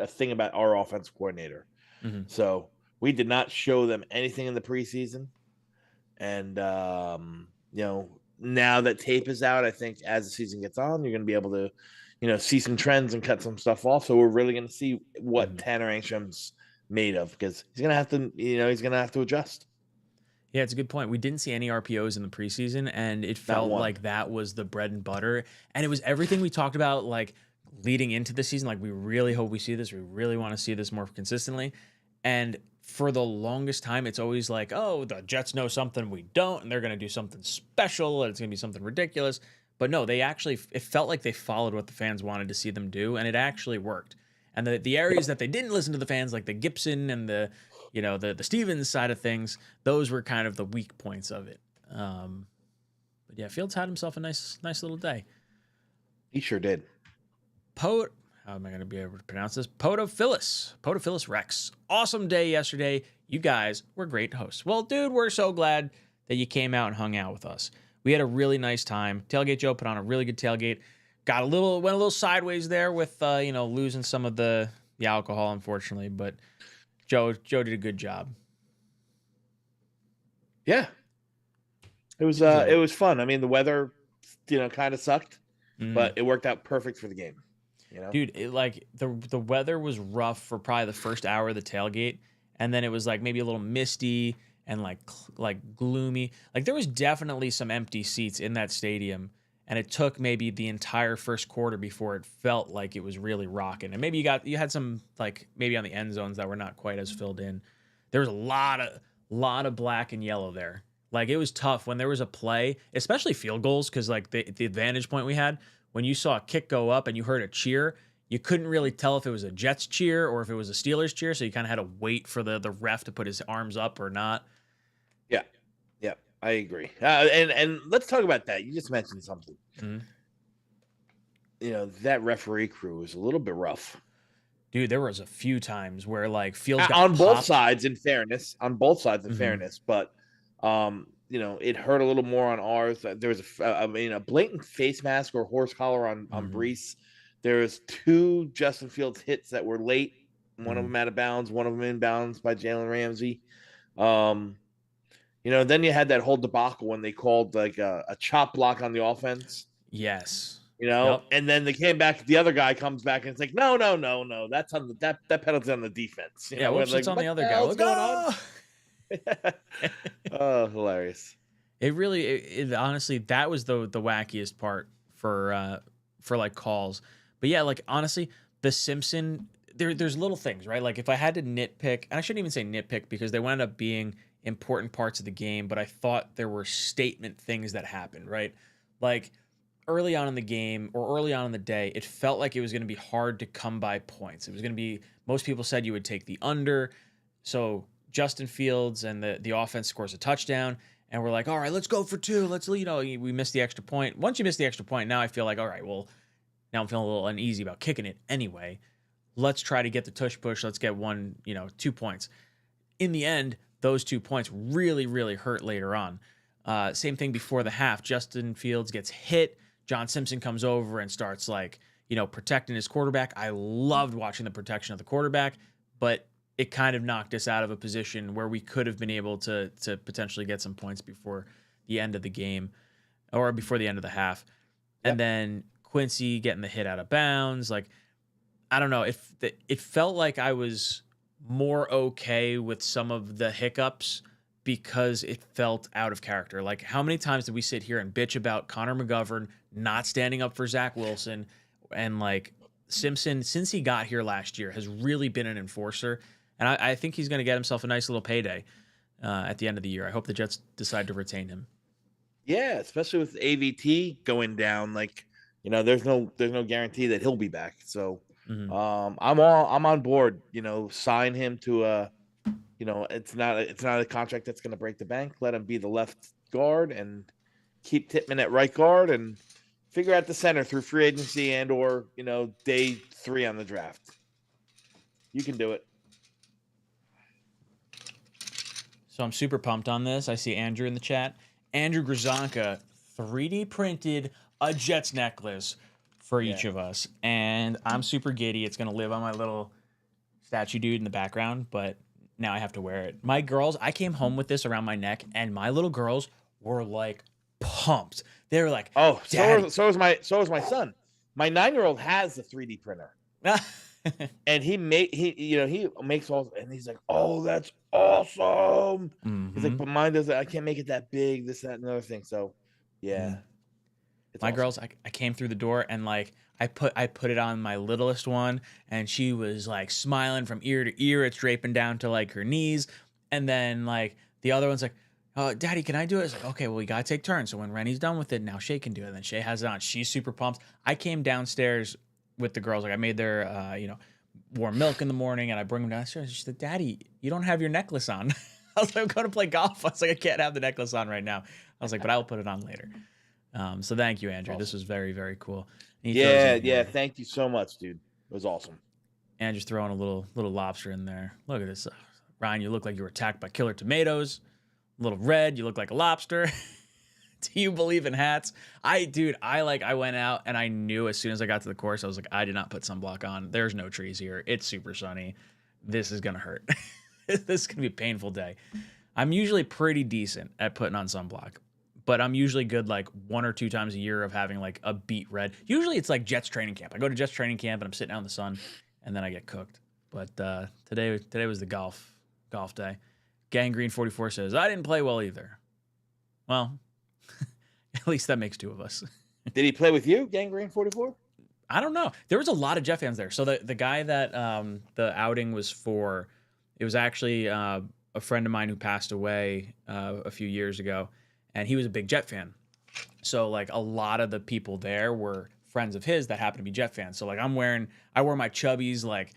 thing about our offensive coordinator. Mm-hmm. So we did not show them anything in the preseason. And, now that tape is out, I think as the season gets on, you're going to be able to, see some trends and cut some stuff off. So we're really going to see what Tanner Engstrand's made of, because he's going to have to adjust. Yeah, it's a good point. We didn't see any RPOs in the preseason, and it felt like that was the bread and butter. And it was everything we talked about, like leading into the season. Like we really hope we see this. We really want to see this more consistently. And for the longest time, it's always like, oh, the Jets know something we don't, and they're going to do something special, and it's going to be something ridiculous. But no, they actually, it felt like they followed what the fans wanted to see them do, and it actually worked. And the areas that they didn't listen to the fans, like the Gibson and the Stevens side of things, those were kind of the weak points of it. But yeah, Fields had himself a nice little day. He sure did. How am I going to be able to pronounce this? Podophilis Rex. Awesome day yesterday. You guys were great hosts. Well, dude, we're so glad that you came out and hung out with us. We had a really nice time. Tailgate Joe put on a really good tailgate. Went a little sideways there with losing some of the alcohol, unfortunately, but Joe did a good job. Yeah. It was fun. I mean, the weather, kind of sucked, but it worked out perfect for the game. Dude, the weather was rough for probably the first hour of the tailgate, and then it was like maybe a little misty and like gloomy. Like there was definitely some empty seats in that stadium, and it took maybe the entire first quarter before it felt like it was really rocking. And maybe you had some like maybe on the end zones that were not quite as filled in. There was a lot of black and yellow there. Like it was tough when there was a play, especially field goals, because like the advantage point we had. When you saw a kick go up and you heard a cheer, you couldn't really tell if it was a Jets cheer or if it was a Steelers cheer, so you kind of had to wait for the ref to put his arms up or not. Yeah, I agree. And let's talk about that. You just mentioned something. Mm-hmm. That referee crew was a little bit rough. Dude, there was a few times where like Fields got on both popped. sides, in fairness, but it hurt a little more on ours. There was a blatant face mask or horse collar on Brees. There was 2 Justin Fields hits that were late. One of them out of bounds, one of them inbounds by Jalen Ramsey. Then you had that whole debacle when they called like a chop block on the offense. Yes. Yep. And then they came back. The other guy comes back and it's like, no, that's on that penalty's on the defense. It's on the other guy. What's going on? Oh, hilarious! It really, honestly, that was the wackiest part for like calls. But yeah, like honestly, the Simpson, there's little things, right? Like if I had to nitpick, and I shouldn't even say nitpick because they wound up being important parts of the game, but I thought there were statement things that happened, right? Like early on in the game or early on in the day, it felt like it was going to be hard to come by points. It was going to be, most people said you would take the under. So Justin Fields and the offense scores a touchdown, and we're like, all right, let's go for 2. We missed the extra point. Once you miss the extra point, now I feel like, all right, well, now I'm feeling a little uneasy about kicking it anyway. Let's try to get the tush push. Let's get 2 points. In the end, those 2 points really, really hurt later on. Same thing before the half. Justin Fields gets hit. John Simpson comes over and starts protecting his quarterback. I loved watching the protection of the quarterback, but it kind of knocked us out of a position where we could have been able to potentially get some points before the end of the game or before the end of the half. Yep. And then Quincy getting the hit out of bounds. Like, I don't know. It felt like I was more okay with some of the hiccups because it felt out of character. Like, how many times did we sit here and bitch about Connor McGovern not standing up for Zach Wilson? And like Simpson, since he got here last year, has really been an enforcer. And I think he's going to get himself a nice little payday at the end of the year. I hope the Jets decide to retain him. Yeah, especially with AVT going down. Like, there's no guarantee that he'll be back. So I'm on board. Sign him to it's not a contract that's going to break the bank. Let him be the left guard and keep Tippmann at right guard and figure out the center through free agency and or day 3 on the draft. You can do it. So I'm super pumped on this. I see Andrew in the chat. Andrew Grzanka 3D printed a Jets necklace for each of us. And I'm super giddy. It's going to live on my little statue dude in the background, but now I have to wear it. My girls, I came home with this around my neck, and my little girls were like pumped. They were like, "Oh, so is my son. My 9-year-old has a 3D printer." And he makes all, and he's like, "Oh, that's awesome." He's like, "But mine doesn't. I can't make it that big. This, that, and another thing." So, yeah. It's My awesome. girls, I came through the door and like I put it on my littlest one, and she was like smiling from ear to ear. It's draping down to like her knees, and then like the other one's like, Daddy, can I do it? It's like, okay, well, we gotta take turns. So when Rennie's done with it, now Shay can do it. And then Shay has it on. She's super pumped. I came downstairs with the girls. Like I made their, warm milk in the morning, and I bring them downstairs. She's like, Daddy, you don't have your necklace on. I was like, I'm going to play golf. I was like, I can't have the necklace on right now. I was like, but I will put it on later. So thank you, Andrew. Awesome. This was very, very cool. Yeah. Thank you so much, dude. It was awesome. And just throwing a little lobster in there. Look at this. Ryan, you look like you were attacked by killer tomatoes. A little red. You look like a lobster. Do you believe in hats? I went out and I knew as soon as I got to the course, I was like, I did not put sunblock on. There's no trees here. It's super sunny. This is going to hurt. This is going to be a painful day. I'm usually pretty decent at putting on sunblock, but I'm usually good like 1 or 2 times a year of having like a beet red. Usually it's like Jets training camp. I go to Jets training camp and I'm sitting out in the sun and then I get cooked. But today was the golf day. Gangrene 44 says, I didn't play well either. Well, at least that makes 2 of us. Did he play with you, Gangrene 44? I don't know. There was a lot of Jet fans there. So the guy that the outing was for, it was actually a friend of mine who passed away a few years ago, and he was a big Jet fan. So like a lot of the people there were friends of his that happened to be Jet fans. So like I wore my Chubbies, like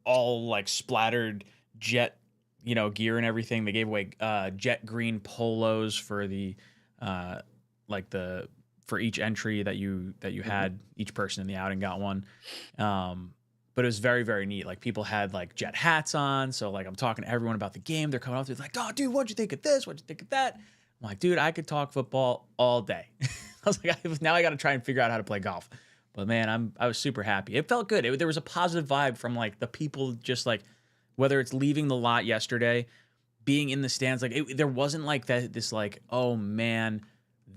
all like splattered Jet, gear and everything. They gave away Jet green polos for the for each entry that you had. Each person in the outing got one. But it was very, very neat. Like people had like Jet hats on. So like I'm talking to everyone about the game. They're coming up to me like, oh, dude, what'd you think of this? What'd you think of that? I'm like, dude, I could talk football all day. I was like, now I got to try and figure out how to play golf. But man, I was super happy. It felt good. There was a positive vibe from like the people, just like whether it's leaving the lot yesterday, being in the stands. Like there wasn't like this like, oh man,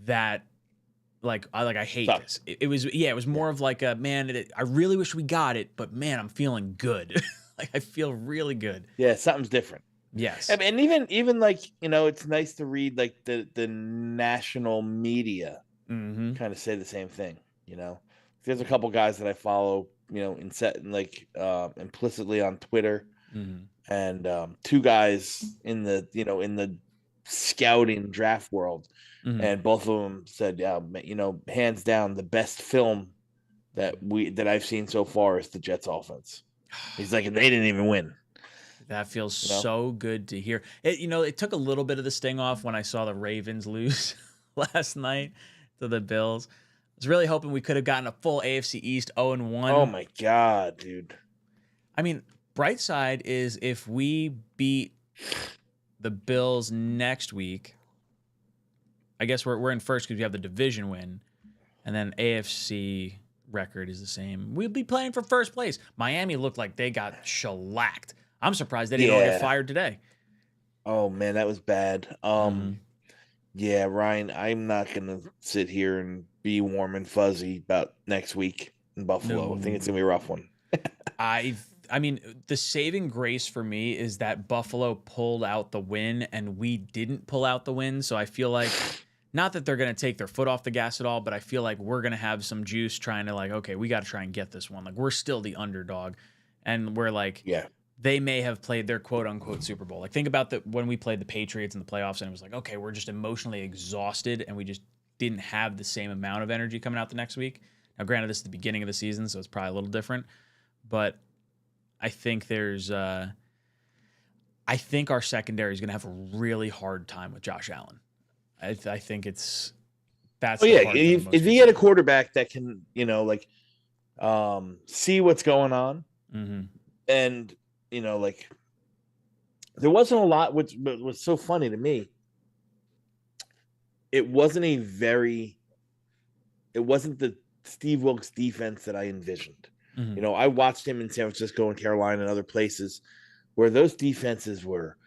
that I hate this. It was more of like a man. I really wish we got it, but man, I'm feeling good. Like I feel really good. Yeah, something's different. Yes, and even like it's nice to read like the national media kind of say the same thing. There's a couple guys that I follow, implicitly on Twitter, and 2 guys in the scouting draft world. And both of them said, yeah, hands down, the best film that I've seen so far is the Jets offense. He's like, they didn't even win. That feels so good to hear. It took a little bit of the sting off when I saw the Ravens lose last night to the Bills. I was really hoping we could have gotten a full AFC East 0-1. Oh my God, dude. I mean, bright side is if we beat the Bills next week, I guess we're in first because we have the division win, and then AFC record is the same. We'll be playing for first place. Miami looked like they got shellacked. I'm surprised they didn't all get fired today. Oh man, that was bad. Yeah, Ryan, I'm not gonna sit here and be warm and fuzzy about next week in Buffalo. No. I think it's gonna be a rough one. I mean, the saving grace for me is that Buffalo pulled out the win and we didn't pull out the win. So I feel like, not that they're going to take their foot off the gas at all, but I feel like we're going to have some juice trying to like, okay, we got to try and get this one. Like we're still the underdog, and we're like, they may have played their quote unquote Super Bowl. Like think about when we played the Patriots in the playoffs, and it was like, okay, we're just emotionally exhausted and we just didn't have the same amount of energy coming out the next week. Now, granted, this is the beginning of the season, so it's probably a little different, but I think I think our secondary is going to have a really hard time with Josh Allen. I think that's. If you get a quarterback that can, see what's going on, and there wasn't a lot. Which was so funny to me. It wasn't the Steve Wilkes defense that I envisioned. I watched him in San Francisco and Carolina and other places where those defenses were,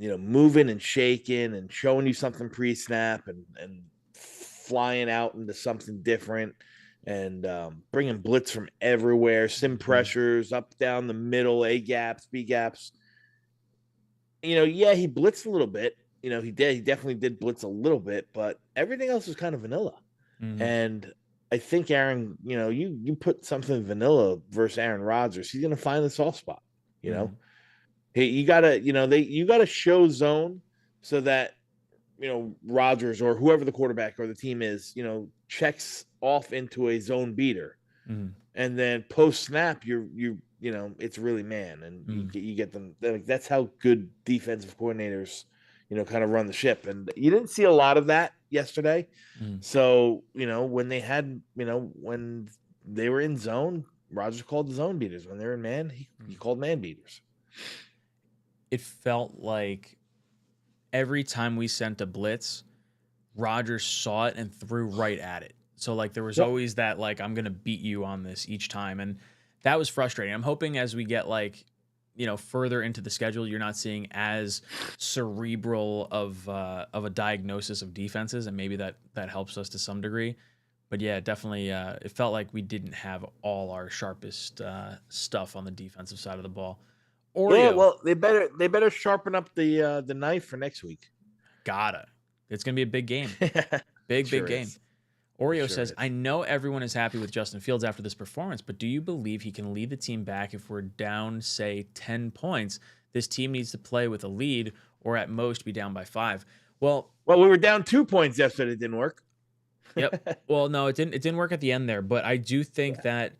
moving and shaking and showing you something pre-snap and flying out into something different and bringing blitz from everywhere, sim pressures up, down the middle, A gaps, B gaps. He blitzed a little bit. He definitely did blitz a little bit, but everything else was kind of vanilla. Mhm. And I think Aaron, you put something vanilla versus Aaron Rodgers, he's gonna find the soft spot. You know, Mhm. hey, you gotta show zone so that Rodgers or whoever the quarterback or the team is, checks off into a zone beater, Mhm. and then post snap, it's really man, and Mhm. you get them. Like, that's how good defensive coordinators, kind of run the ship, and you didn't see a lot of that yesterday. Mhm. So when they were in zone, Rodgers called the zone beaters. When they were in man, he Mhm. called man beaters. It felt like every time we sent a blitz, Rodgers saw it and threw right at it. So like there was Yep. always that like I'm gonna beat you on this each time, and that was frustrating. I'm hoping as we get like further into the schedule, you're not seeing as cerebral of a diagnosis of defenses, and maybe that helps us to some degree. But yeah, definitely, it felt like we didn't have all our sharpest stuff on the defensive side of the ball. Yeah, Oreo, well, they better sharpen up the knife for next week. gotta. It's gonna be a big game. Big, big Sure game. is. It Oreo sure says, I is. know everyone is happy with Justin Fields after this performance, but do you believe he can lead the team back if we're down, say, 10 points? This team needs to play with a lead or at most be down by 5. Well, Well, we were down 2 points yesterday. It didn't work. yep. Well, no, it didn't work at the end there, but I do think Yeah. that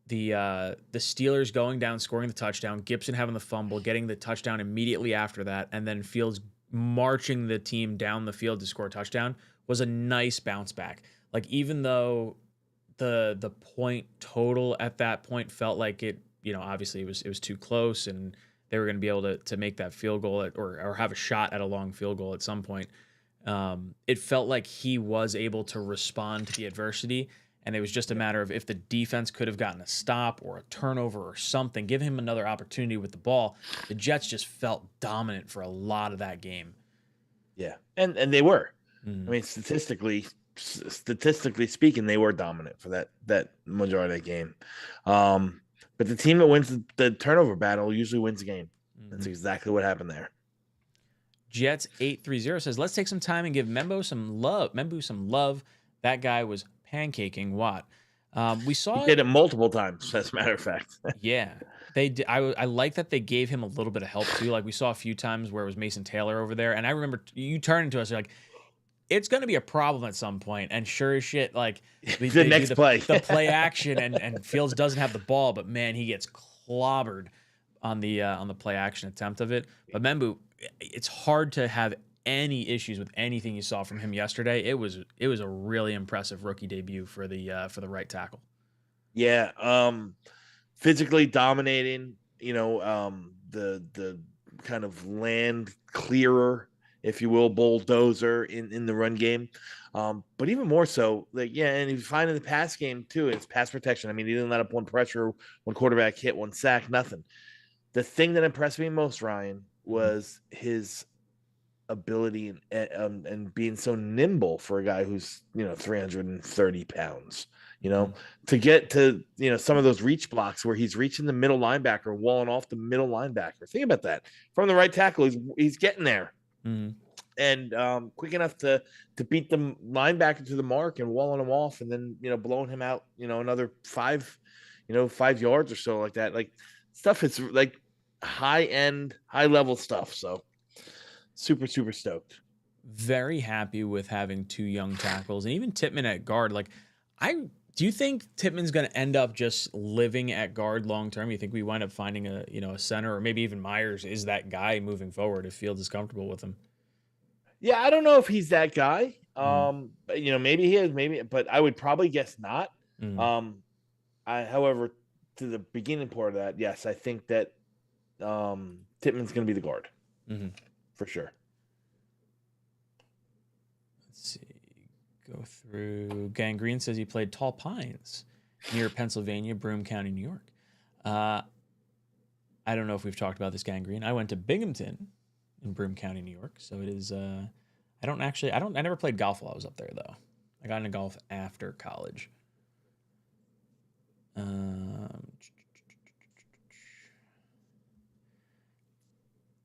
the Steelers going down, scoring the touchdown, Gibson having the fumble, getting the touchdown immediately after that, and then Fields marching the team down the field to score a touchdown was a nice bounce back. Like even though the point total at that point felt like it, obviously it was too close and they were going to be able to make that field goal or have a shot at a long field goal at some point. It felt like he was able to respond to the adversity. And it was just a Yeah. matter of if the defense could have gotten a stop or a turnover or something, give him another opportunity with the ball. The Jets just felt dominant for a lot of that game. Yeah. And they were. I Mm. mean, statistically speaking, they were dominant for that majority of the game. But the team that wins the turnover battle usually wins the game. That's Mhm. exactly what happened there. Jets 830 says, let's take some time and give Membo some love. Membo some love. That guy was pancaking Watt. We He saw it. did it multiple times, as a matter of fact. Yeah. They did. I like that they gave him a little bit of help too. Like we saw a few times where it was Mason Taylor over there. And I remember you turned to us, you're like, it's going to be a problem at some point. And sure as shit, like The they do next play. the play action and Fields doesn't have the ball, but man, he gets clobbered on the play action attempt of it. But Membu, it's hard to have any issues with anything you saw from him yesterday. It was a really impressive rookie debut for the right tackle. Yeah. Physically dominating, the kind of land clearer, if you will, bulldozer in the run game. But even more so, like, yeah, and you find in the pass game too, it's pass protection. I mean, he didn't let up one pressure, one quarterback hit, one sack, nothing. The thing that impressed me most, Ryan, Mhm. was his ability and being so nimble for a guy who's 330 pounds, Mhm. to get to some of those reach blocks where he's reaching the middle linebacker, walling off the middle linebacker. Think about that. From the right tackle, he's getting there, Mhm. and quick enough to beat the linebacker to the mark and walling him off, and then blowing him out another 5 yards or so, like that. Like, stuff is like high end, high level stuff. So super, super stoked. Very happy with having two young tackles and even Tippmann at guard. Like, I do you think Tippmann's going to end up just living at guard long term? You think we wind up finding a center or maybe even Myers is that guy moving forward if Fields is comfortable with him? Yeah, I don't know if he's that guy. Mm, But, maybe he is, maybe, but I would probably guess not. mm. Um, however, to the beginning part of that, yes, I think that Tippmann's going to be the guard Hmm. for sure. Let's see. Go through. Gangrene says he played Tall Pines near Pennsylvania, Broome County, New York. Uh, I don't know if we've talked about this, Gangrene. I went to Binghamton in Broome County, New York. So it is. I never played golf while I was up there though. I got into golf after college. Um,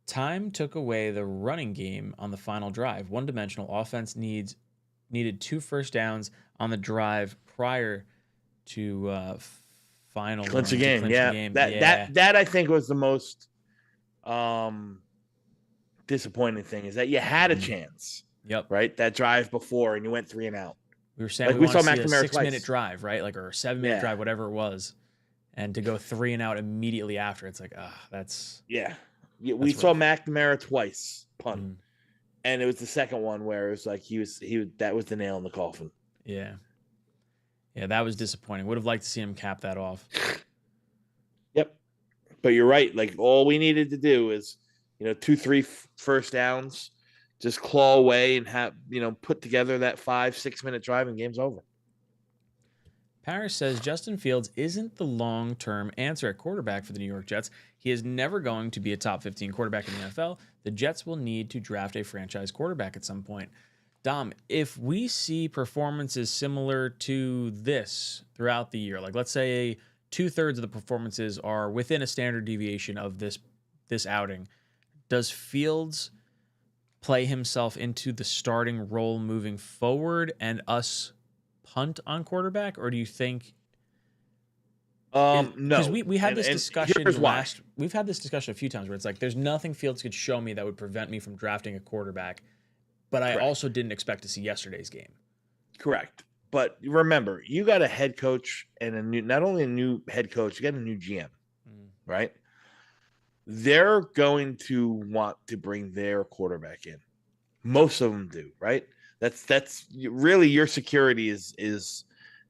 Time took away the running game on the final drive. One-dimensional offense needed 2 first downs on the drive prior to final Clinch the run to game. clinch Yeah. the game. That I think was the most disappointing thing, is that you had a chance. Yep. Right. That drive before, and you went 3 and out. We were saying Like we we saw want to see a McNamara 6-minute twice. drive, right? Like, or a 7-minute drive, whatever it was. And to go 3 and out immediately after, it's like, that's. Yeah. We saw McNamara twice punt. And it was the second one where it was like that was the nail in the coffin. Yeah. Yeah, that was disappointing. Would have liked to see him cap that off. Yep. But you're right. Like, all we needed to do is, 2-3 first downs, just claw away and have, put together that 5-6 minute drive, and game's over. Paris says Justin Fields isn't the long-term answer at quarterback for the New York Jets. He is never going to be a top 15 quarterback in the NFL. The Jets will need to draft a franchise quarterback at some point. Dom, if we see performances similar to this throughout the year, like let's say 2/3 of the performances are within a standard deviation of this outing, does Fields play himself into the starting role moving forward and us punt on quarterback? Or do you think no, because we had this discussion we've had this discussion a few times where it's like there's nothing Fields could show me that would prevent me from drafting a quarterback, but I also didn't expect to see yesterday's game. Correct. But remember, you got a head coach and not only a new head coach, you got a new GM, right? They're going to want to bring their quarterback in. Most of them do, right? That's really your security is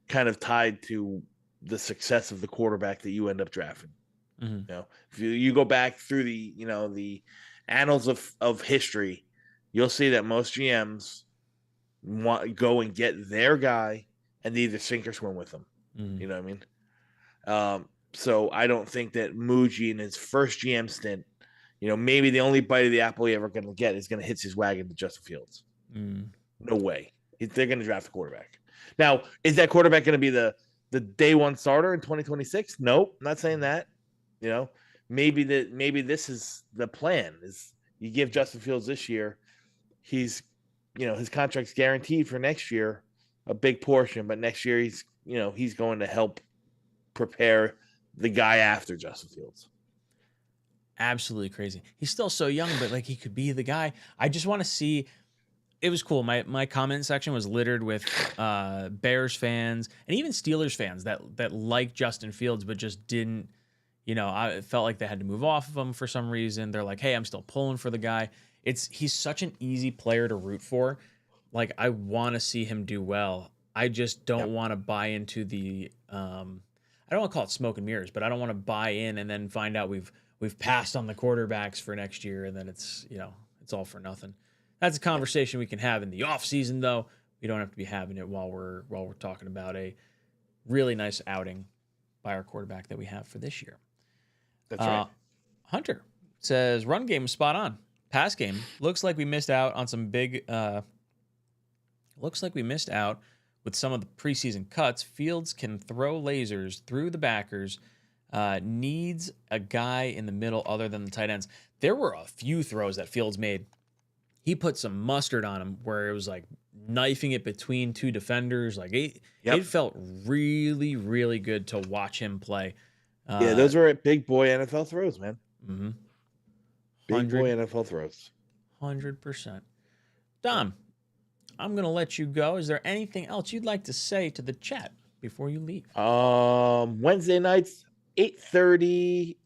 kind of tied to the success of the quarterback that you end up drafting. If you go back through the annals of history, you'll see that most GMs go and get their guy and they either sink or swim with them. You know what I mean? So I don't think that Muji in his first GM stint, maybe the only bite of the apple he ever going to get is going to hitch his wagon to Justin Fields. No way. They're going to draft a quarterback. Now, is that quarterback going to be the day one starter in 2026? Nope, I'm not saying that. Maybe this is the plan. Is you give Justin Fields this year, he's his contract's guaranteed for next year, a big portion, but next year he's going to help prepare the guy after Justin Fields. Absolutely crazy. He's still so young, but like he could be the guy. I just want to see. It was cool. My comment section was littered with Bears fans and even Steelers fans that like Justin Fields, but just didn't. I felt like they had to move off of him for some reason. They're like, hey, I'm still pulling for the guy. He's such an easy player to root for. Like, I want to see him do well. I just don't want to buy into the I don't want to call it smoke and mirrors, but I don't want to buy in and then find out we've passed on the quarterbacks for next year and then it's all for nothing. That's a conversation we can have in the off season, though. We don't have to be having it while we're talking about a really nice outing by our quarterback that we have for this year. That's right. Hunter says run game was spot on. Pass game looks like we missed out on some big. Looks like we missed out with some of the preseason cuts. Fields can throw lasers through the backers. Needs a guy in the middle other than the tight ends. There were a few throws that Fields made. He put some mustard on him where it was like knifing it between two defenders. Like it felt really, really good to watch him play. Those were big boy NFL throws, man. Mm-hmm. Big boy NFL throws. 100%. Dom, I'm going to let you go. Is there anything else you'd like to say to the chat before you leave? Wednesday nights, 8:30.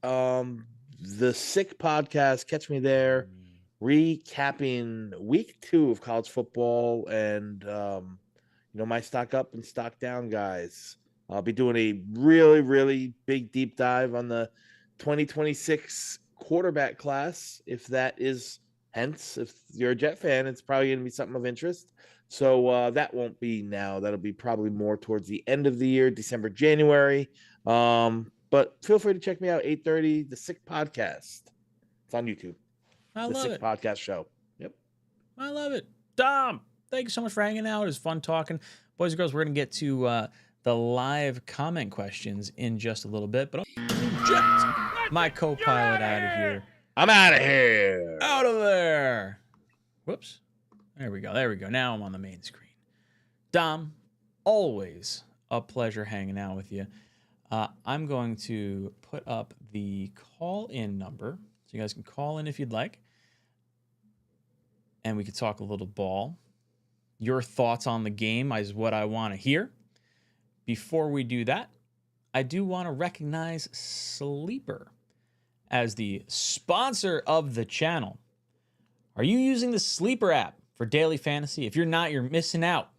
The Sick Podcast. Catch me there. Recapping week 2 of college football and my stock up and stock down guys. I'll be doing a really, really big deep dive on the 2026 quarterback class. If you're a Jet fan, it's probably going to be something of interest. So that won't be now. That'll be probably more towards the end of the year, December, January. But feel free to check me out, 8:30, The Sick Podcast. It's on YouTube. I love it. Podcast show. Yep. I love it. Dom, thank you so much for hanging out. It was fun talking. Boys and girls, we're going to get to the live comment questions in just a little bit. But I'll my co-pilot out of here. I'm out of here. Out of there. Whoops. There we go. Now I'm on the main screen. Dom, always a pleasure hanging out with you. I'm going to put up the call-in number so you guys can call in if you'd like. And we could talk a little ball. Your thoughts on the game is what I want to hear. Before we do that, I do want to recognize Sleeper as the sponsor of the channel. Are you using the Sleeper app for daily fantasy? If you're not, you're missing out.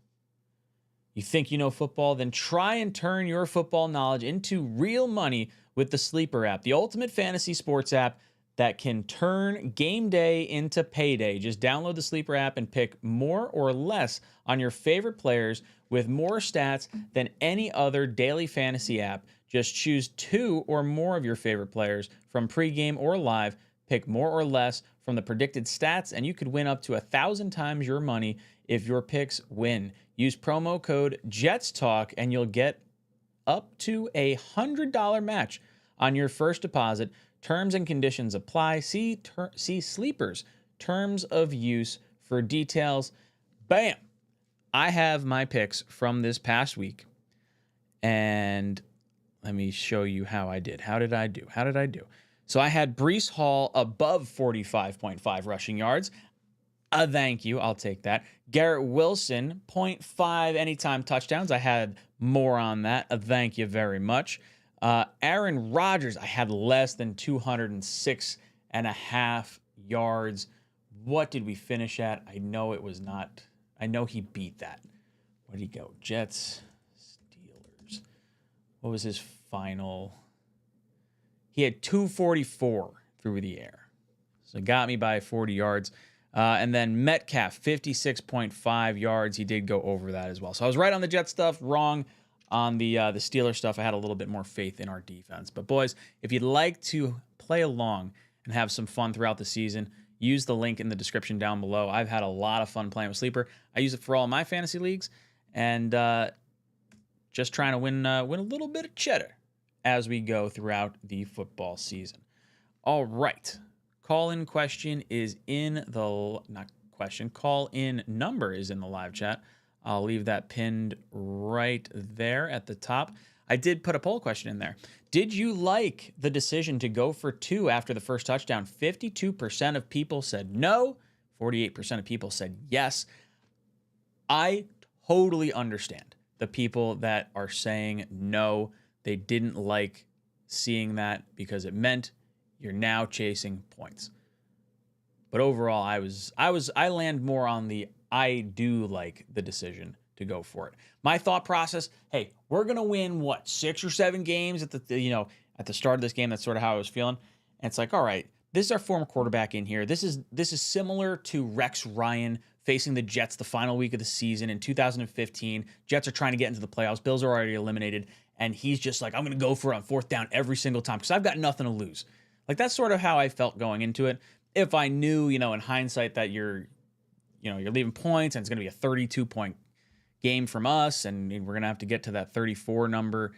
You think you know football? Then try and turn your football knowledge into real money with the Sleeper app, the ultimate fantasy sports app that can turn game day into payday. Just download the Sleeper app and pick more or less on your favorite players with more stats than any other daily fantasy app. Just choose 2 or more of your favorite players from pregame or live. Pick more or less from the predicted stats, and you could win up to 1,000 times your money if your picks win. Use promo code JETSTALK, and you'll get up to $100 match on your first deposit. Terms and conditions apply. See Sleeper's terms of use for details. Bam! I have my picks from this past week, and let me show you how I did. How did I do? So I had Breece Hall above 45.5 rushing yards. Thank you. I'll take that. Garrett Wilson, 0.5 anytime touchdowns. I had more on that. Thank you very much. Aaron Rodgers, I had less than 206.5 yards. What did we finish at? I know it was not. I know he beat that. Where did he go? Jets, Steelers. What was his final? He had 244 through the air. So it got me by 40 yards. And then Metcalf, 56.5 yards. He did go over that as well. So I was right on the Jet stuff, wrong on the Steelers stuff. I had a little bit more faith in our defense. But boys, if you'd like to play along and have some fun throughout the season, use the link in the description down below. I've had a lot of fun playing with Sleeper. I use it for all my fantasy leagues, and just trying to win a little bit of cheddar as we go throughout the football season. All right. Call-in question is in the, not question, call-in number is in the live chat. I'll leave that pinned right there at the top. I did put a poll question in there. Did you like the decision to go for 2 after the first touchdown? 52% of people said no. 48% of people said yes. I totally understand the people that are saying no. They didn't like seeing that because it meant you're now chasing points. But overall, I land more on the I do like the decision to go for it. My thought process, hey, we're gonna win what, 6 or 7 games at the at the start of this game. That's sort of how I was feeling. And it's like, all right, this is our former quarterback in here. This is similar to Rex Ryan facing the Jets the final week of the season in 2015. Jets are trying to get into the playoffs. Bills are already eliminated, and he's just like, I'm gonna go for it on 4th down every single time because I've got nothing to lose. Like, that's sort of how I felt going into it. If I knew, in hindsight that you're leaving points and it's going to be a 32-point game from us and we're going to have to get to that 34 number,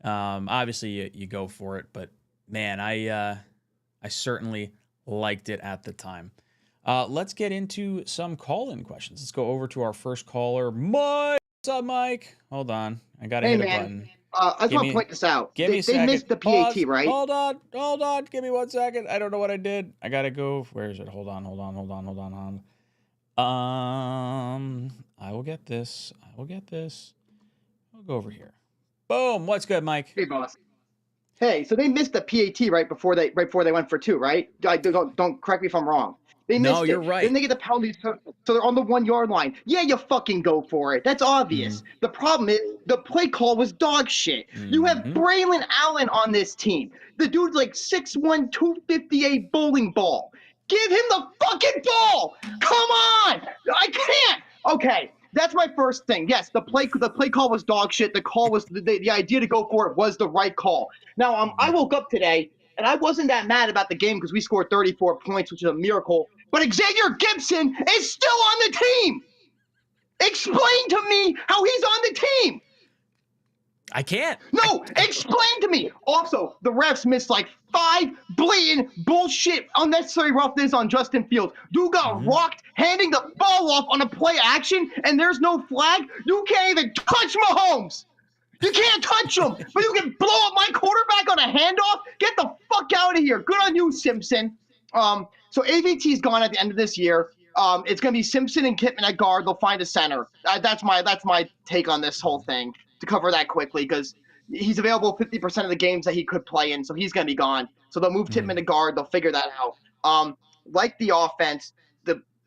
obviously you go for it. But, man, I certainly liked it at the time. Let's get into some call-in questions. Let's go over to our first caller, Mike. What's up, Mike? Hold on. I got to hit a button. I just want to point this out. Give me a second. They missed the PAT, right? Hold on. Give me 1 second. I don't know what I did. I gotta go. Where is it? Hold on. I will get this. I'll go over here. Boom. What's good, Mike? Hey, boss. Hey, so they missed the PAT right before they went for 2, right? Don't correct me if I'm wrong. They missed you're right. Then they get the penalty, so they're on the 1-yard line. Yeah, you fucking go for it. That's obvious. The problem is the play call was dog shit. You have Braylon Allen on this team. The dude's like 6'1", 258 bowling ball. Give him the fucking ball. Come on. I can't. Okay, that's my first thing. Yes, the play call was dog shit. The call was the idea to go for it was the right call. Now, I woke up today and I wasn't that mad about the game because we scored 34 points, which is a miracle. But Xavier Gibson is still on the team. Explain to me how he's on the team. I can't. No, explain to me. Also, the refs missed like 5 blatant bullshit unnecessary roughness on Justin Fields. Dude got rocked handing the ball off on a play action, and there's no flag. You can't even touch Mahomes. You can't touch him, but you can blow up my quarterback on a handoff? Get the fuck out of here. Good on you, Simpson. So AVT's gone at the end of this year. It's going to be Simpson and Kittman at guard. They'll find a center. That's my take on this whole thing, to cover that quickly, because he's available 50% of the games that he could play in, so he's going to be gone. So they'll move Tittman to guard. They'll figure that out. Like the offense,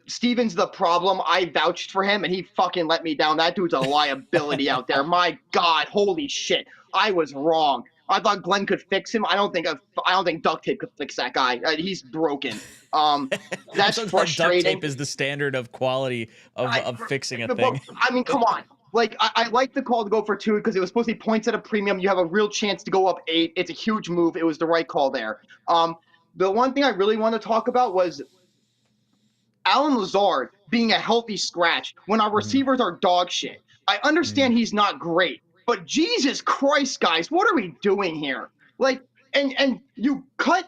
Steven's the problem. I vouched for him, and he fucking let me down. That dude's a liability out there. My God, holy shit. I was wrong. I thought Glenn could fix him. I don't think duct tape could fix that guy. He's broken. That's frustrating. Duct tape is the standard of quality of fixing a thing. I mean, come on. Like, I like the call to go for 2 because it was supposed to be points at a premium. You have a real chance to go up 8. It's a huge move. It was the right call there. The one thing I really want to talk about was Allen Lazard being a healthy scratch when our receivers are dog shit. I understand he's not great, but Jesus Christ, guys, what are we doing here? Like, and you cut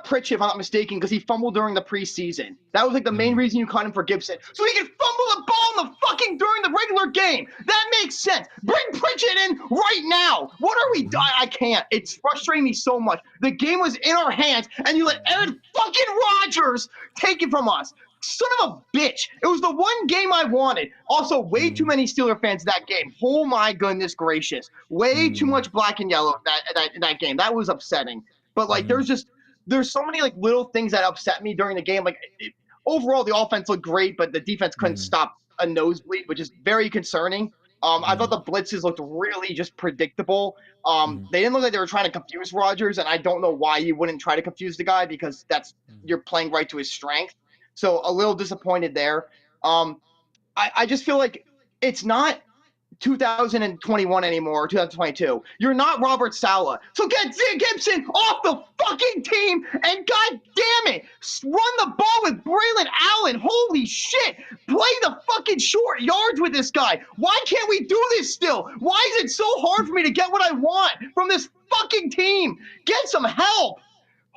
Pritchett, if I'm not mistaken, because he fumbled during the preseason. That was like the main reason you cut him for Gibson. So he can fumble the ball in the fucking during the regular game. That makes sense. Bring Pritchett in right now. What are we doing? I can't. It's frustrating me so much. The game was in our hands, and you let Aaron fucking Rodgers take it from us. Son of a bitch. It was the one game I wanted. Also, way too many Steeler fans that game. Oh my goodness gracious. Way too much black and yellow in that game. That was upsetting. But like there's so many like little things that upset me during the game. Like overall, the offense looked great, but the defense couldn't stop a nosebleed, which is very concerning. I thought the blitzes looked really just predictable. They didn't look like they were trying to confuse Rodgers, and I don't know why you wouldn't try to confuse the guy, because you're playing right to his strength. So a little disappointed there. I just feel like it's not 2021 anymore, 2022. You're not Robert Saleh. So get Zig Gibson off the fucking team, and god damn it, run the ball with Braylon Allen. Holy shit. Play the fucking short yards with this guy. Why can't we do this still? Why is it so hard for me to get what I want from this fucking team? Get some help.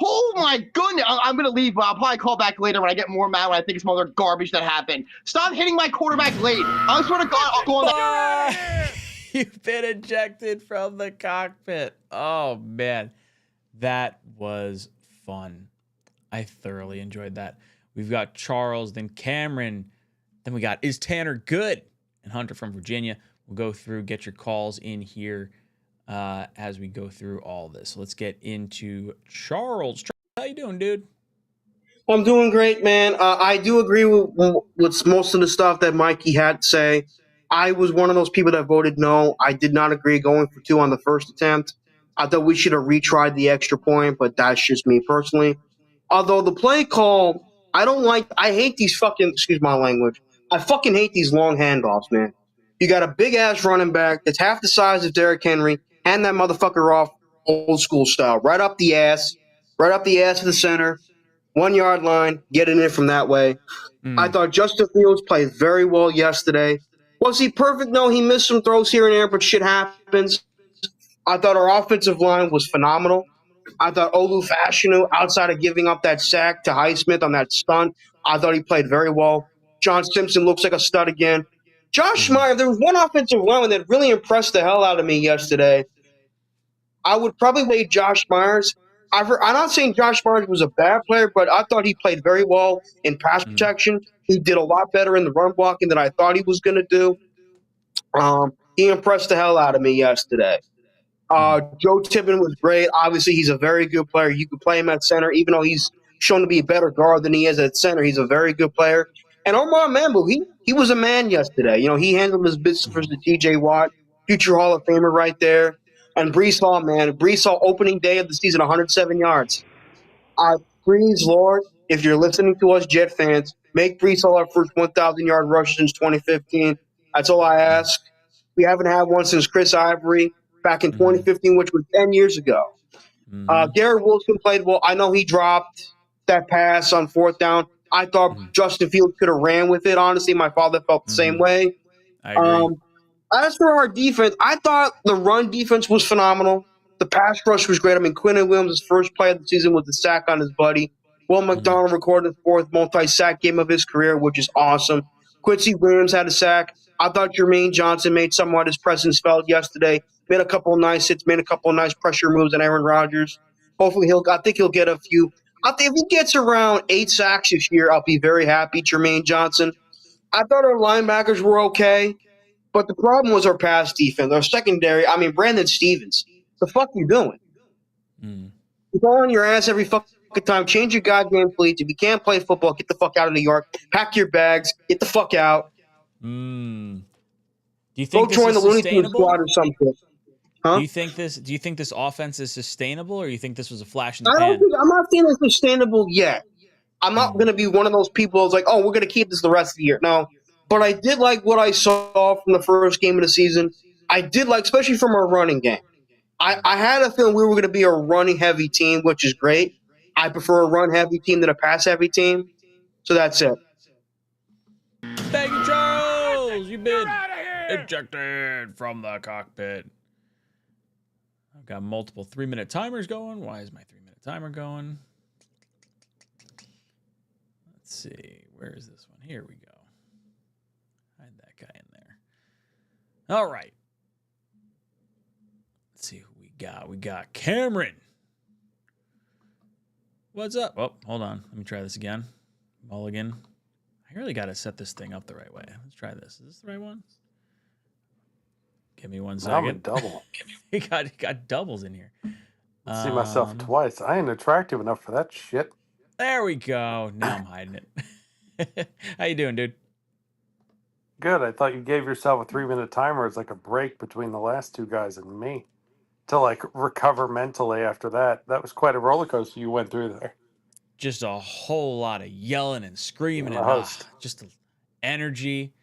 Oh my goodness. I'm going to leave, but I'll probably call back later when I get more mad when I think it's some other garbage that happened. Stop hitting my quarterback late. I swear to God, I'll go on the... You've been ejected from the cockpit. Oh, man. That was fun. I thoroughly enjoyed that. We've got Charles, then Cameron. Then we got, is Tanner good? And Hunter from Virginia. We'll go through, get your calls in here as we go through all this. So let's get into Charles. How you doing, dude? I'm doing great, man. I do agree with most of the stuff that Mikey had to say. I was one of those people that voted no. I did not agree going for 2 on the first attempt. I thought we should have retried the extra point, but that's just me personally. Although the play call, I hate these fucking, excuse my language, I fucking hate these long handoffs, man. You got a big-ass running back that's half the size of Derrick Henry, hand that motherfucker off old school style, right up the ass of the center, 1 yard line, get it in from that way. I thought Justin Fields played very well yesterday. Was he perfect? No, he missed some throws here and there, but shit happens. I thought our offensive line was phenomenal. I thought Olu Fashanu, outside of giving up that sack to Highsmith on that stunt, I thought he played very well. John Simpson looks like a stud again. Josh Myers, there was one offensive lineman that really impressed the hell out of me yesterday. I would probably rate Josh Myers. I'm not saying Josh Myers was a bad player, but I thought he played very well in pass protection. He did a lot better in the run blocking than I thought he was going to do. He impressed the hell out of me yesterday. Joe Tippin was great. Obviously, he's a very good player. You could play him at center, even though he's shown to be a better guard than he is at center. He's a very good player. And Omar Mambo, he was a man yesterday. You know, he handled his business for the TJ Watt, future Hall of Famer right there. And Breece Hall, man. Breece Hall, opening day of the season, 107 yards. Please, Lord, if you're listening to us Jet fans, make Breece Hall our first 1,000-yard rusher since 2015. That's all I ask. We haven't had one since Chris Ivory back in 2015, which was 10 years ago. Garrett Wilson played well. I know he dropped that pass on 4th down. I thought Justin Fields could have ran with it. Honestly, my father felt the same way. I agree. As for our defense, I thought the run defense was phenomenal. The pass rush was great. I mean, Quinton Williams' first play of the season was the sack on his buddy. Will McDonald recorded the fourth multi-sack game of his career, which is awesome. Quincy Williams had a sack. I thought Jermaine Johnson made somewhat his presence felt yesterday. Made a couple of nice hits, made a couple of nice pressure moves on Aaron Rodgers. Hopefully, I think he'll get a few. I think if he gets around 8 sacks this year, I'll be very happy. Jermaine Johnson. I thought our linebackers were okay. But the problem was our pass defense, our secondary. I mean, Brandon Stevens. The fuck you doing? You're on your ass every fucking time. Change your goddamn cleats. If you can't play football, get the fuck out of New York. Pack your bags. Get the fuck out. Do you think Go join the Looney Tunes sustainable? squad or something. Huh? Do you think this offense is sustainable, or you think this was a flash in the I'm not saying it's sustainable yet. I'm not going to be one of those people who's like, oh, we're going to keep this the rest of the year. No. But I did like what I saw from the first game of the season. I did like, especially from our running game. I had a feeling we were going to be a running-heavy team, which is great. I prefer a run-heavy team than a pass-heavy team. So that's it. Thank you, Charles. You've been ejected from the cockpit. I've got multiple 3-minute timers going. Why is my 3-minute timer going? Let's see. Where is this one? Here we go. Hide that guy in there. All right. Let's see who we got. We got Cameron. What's up? Oh, hold on. Let me try this again. Mulligan. I really got to set this thing up the right way. Let's try this. Is this the right one? Give me 1 second. I'm a double. he got doubles in here. See myself twice. I ain't attractive enough for that shit. There we go. Now I'm hiding it. How you doing, dude? Good. I thought you gave yourself a 3-minute timer as like a break between the last two guys and me to like recover mentally after that. That was quite a roller coaster you went through there. Just a whole lot of yelling and screaming and just the energy.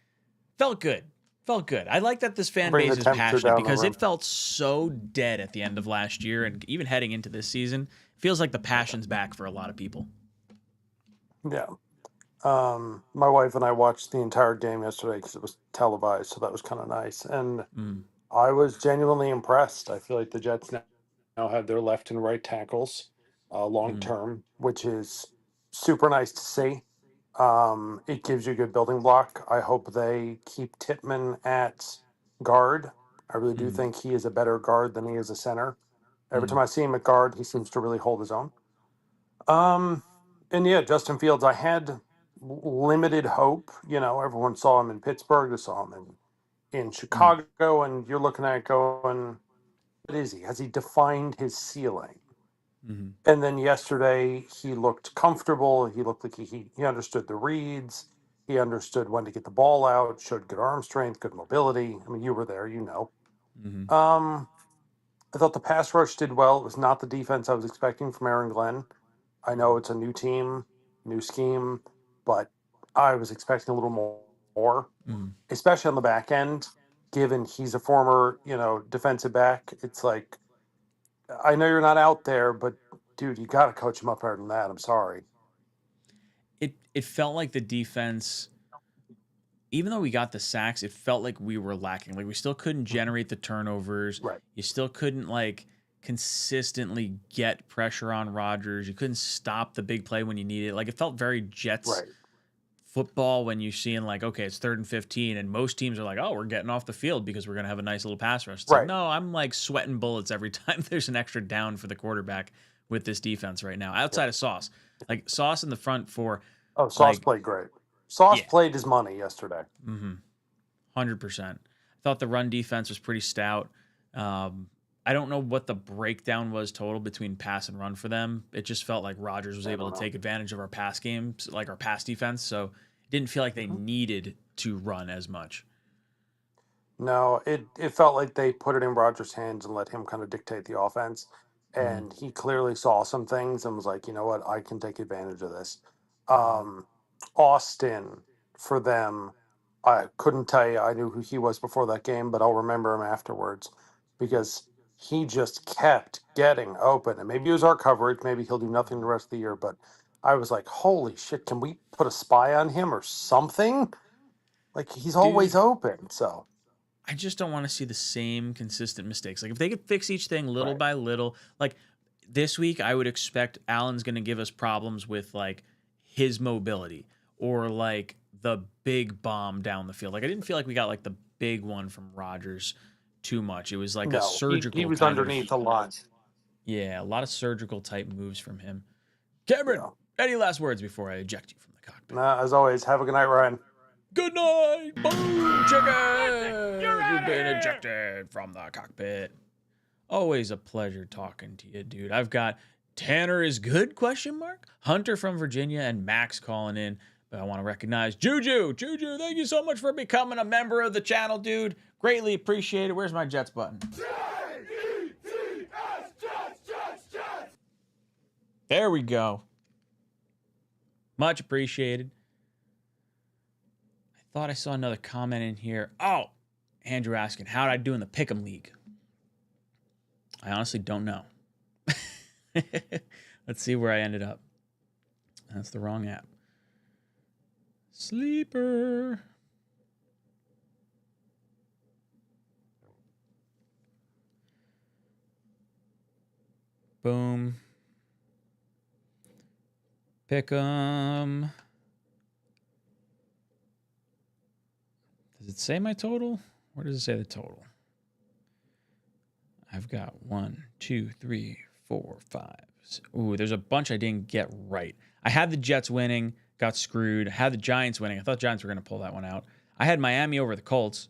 Felt good. Felt good. I like that this fan base is passionate because it felt so dead at the end of last year and even heading into this season. Feels like the passion's back for a lot of people. Yeah. My wife and I watched the entire game yesterday because it was televised, so that was kind of nice. And I was genuinely impressed. I feel like the Jets now have their left and right tackles long term, which is super nice to see. It gives you a good building block. I hope they keep Tittman at guard. I really do think he is a better guard than he is a center. Every time I see him at guard, he seems to really hold his own. And yeah, Justin Fields, I had limited hope. You know, everyone saw him in Pittsburgh, they saw him in Chicago, and you're looking at it going, what is he? Has he defined his ceiling? And then yesterday, he looked comfortable. He looked like he understood the reads. He understood when to get the ball out, showed good arm strength, good mobility. I mean, you were there, you know. I thought the pass rush did well. It was not the defense I was expecting from Aaron Glenn. I know it's a new team, new scheme, but I was expecting a little more, especially on the back end, given he's a former, defensive back. It's like, I know you're not out there, but dude, you got to coach him up better than that. I'm sorry. It felt like the defense, even though we got the sacks, it felt like we were lacking. Like we still couldn't generate the turnovers. Right. You still couldn't consistently get pressure on Rodgers. You couldn't stop the big play when you needed it. Like it felt very Jets football when you're seeing okay, it's 3rd and 15, and most teams are like, oh, we're getting off the field because we're gonna have a nice little pass rush. It's like, no, I'm sweating bullets every time there's an extra down for the quarterback with this defense right now. Outside of Sauce, Sauce in the front for. Oh, Sauce played great. Sauce played his money yesterday. 100%. I thought the run defense was pretty stout. I don't know what the breakdown was total between pass and run for them. It just felt like Rodgers was able to take advantage of our pass games, like our pass defense. So it didn't feel like they needed to run as much. No, it felt like they put it in Rodgers' hands and let him kind of dictate the offense. And he clearly saw some things and was like, you know what, I can take advantage of this. Austin, for them, I couldn't tell you. I knew who he was before that game, but I'll remember him afterwards because he just kept getting open. And maybe it was our coverage. Maybe he'll do nothing the rest of the year. But I was like, holy shit, can we put a spy on him or something? Like, he's always open. So, I just don't want to see the same consistent mistakes. Like if they could fix each thing little by little, like this week, I would expect Allen's going to give us problems with like his mobility or like the big bomb down the field. Like I didn't feel like we got like the big one from Rodgers too much. It was like a No, surgical he was kind underneath of, a lot. yeah, a lot of surgical type moves from him. Cameron, any last words before I eject you from the cockpit? As always, have a good night, Ryan. Good night, boom, chicken. You've been ejected from the cockpit. Always a pleasure talking to you, dude. I've got Tanner is good, ? Hunter from Virginia, and Max calling in. But I want to recognize Juju. Juju, thank you so much for becoming a member of the channel, dude. Greatly appreciated. Where's my Jets button? There we go. Much appreciated. I thought I saw another comment in here. Oh, Andrew asking, how did I do in the Pick'em League? I honestly don't know. Let's see where I ended up. That's the wrong app. Sleeper. Boom. Pick'em. Does it say my total? Where does it say the total? I've got 1, 2, 3, 4, 5. Ooh, there's a bunch I didn't get right. I had the Jets winning, got screwed. I had the Giants winning. I thought the Giants were going to pull that one out. I had Miami over the Colts.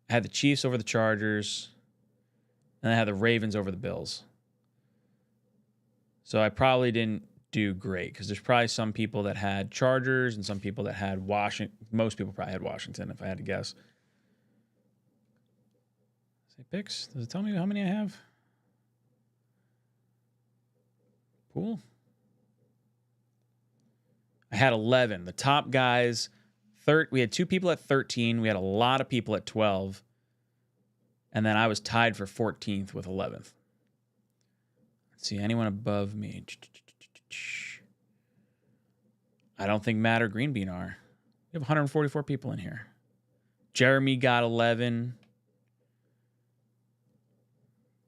I had the Chiefs over the Chargers. And I had the Ravens over the Bills. So I probably didn't do great because there's probably some people that had Chargers and some people that had Washington. Most people probably had Washington, if I had to guess. Say picks. Does it tell me how many I have? Cool. I had 11. The top guys, we had 2 people at 13. We had a lot of people at 12. And then I was tied for 14th with 11th. Let's see, anyone above me? I don't think Matt or Green Bean are. We have 144 people in here. Jeremy got 11.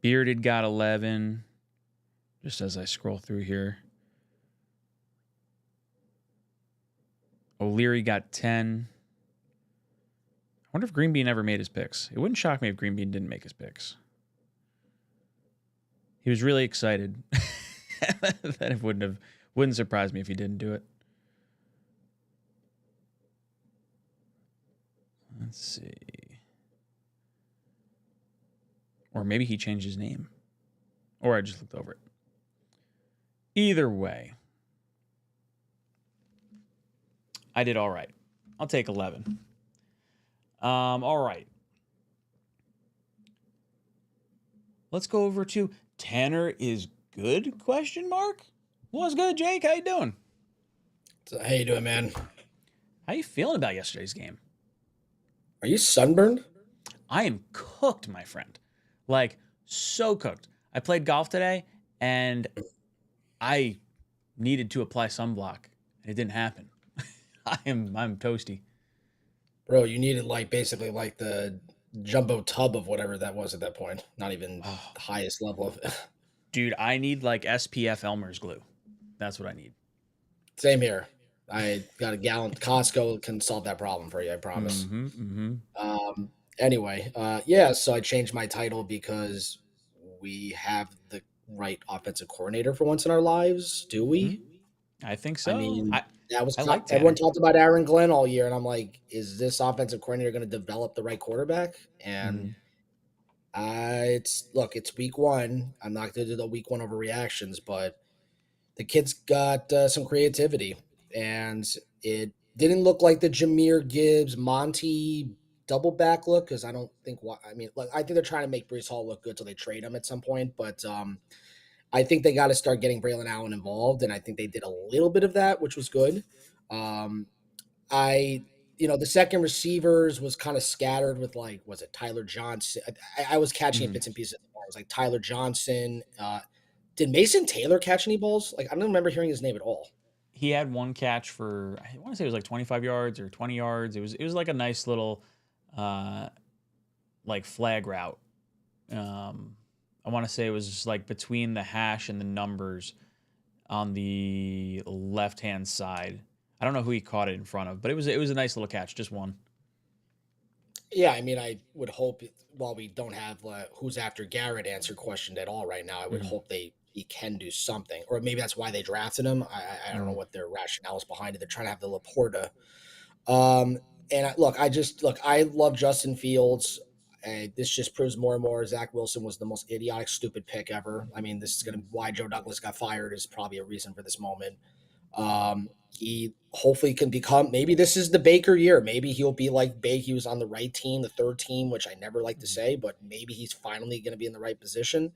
Bearded got 11. Just as I scroll through here. O'Leary got 10. I wonder if Green Bean ever made his picks. It wouldn't shock me if Green Bean didn't make his picks. He was really excited. That it wouldn't surprise me if he didn't do it. Let's see. Or maybe he changed his name. Or I just looked over it. Either way, I did all right. I'll take 11. All right. Let's go over to Tanner is good? ? What's good, Jake? How you doing? So, how you doing, man? How you feeling about yesterday's game? Are you sunburned? I am cooked, my friend. Like, so cooked. I played golf today, and I needed to apply sunblock, and it didn't happen. I'm toasty. Bro, you needed basically the jumbo tub of whatever that was at that point. Not even the highest level of it. Dude, I need SPF Elmer's glue. That's what I need. Same here. I got a gallon. Costco can solve that problem for you, I promise. Anyway, so I changed my title because we have the right offensive coordinator for once in our lives. Do we? I think so. I mean, that was like everyone talked about Aaron Glenn all year, and I'm like, is this offensive coordinator going to develop the right quarterback? And it's week 1. I'm not going to do the week 1 overreactions, but the kid's got some creativity, and it didn't look like the Jahmyr Gibbs Monty double back look because I don't think I think they're trying to make Breece Hall look good till they trade him at some point, but I think they got to start getting Braylon Allen involved, and I think they did a little bit of that, which was good. The second receivers was kind of scattered with was it Tyler Johnson? I was catching bits and pieces. It was like Tyler Johnson. Did Mason Taylor catch any balls? I don't remember hearing his name at all. He had one catch for, I want to say it was 25 yards or 20 yards. It was like a nice little like flag route. I want to say it was just like between the hash and the numbers on the left hand side. I don't know who he caught it in front of, but it was a nice little catch, just one. Yeah, I mean, I would hope while we don't have who's after Garrett answer questioned at all right now, I would hope he can do something, or maybe that's why they drafted him. I don't know what their rationale is behind it. They're trying to have the Laporta. I love Justin Fields. This just proves more and more Zach Wilson was the most idiotic, stupid pick ever. I mean, this is gonna why Joe Douglas got fired is probably a reason for this moment. He hopefully can become, maybe this is the Baker year. Maybe he'll be like Baker. He was on the right team, the third team, which I never like to say, but maybe he's finally going to be in the right position.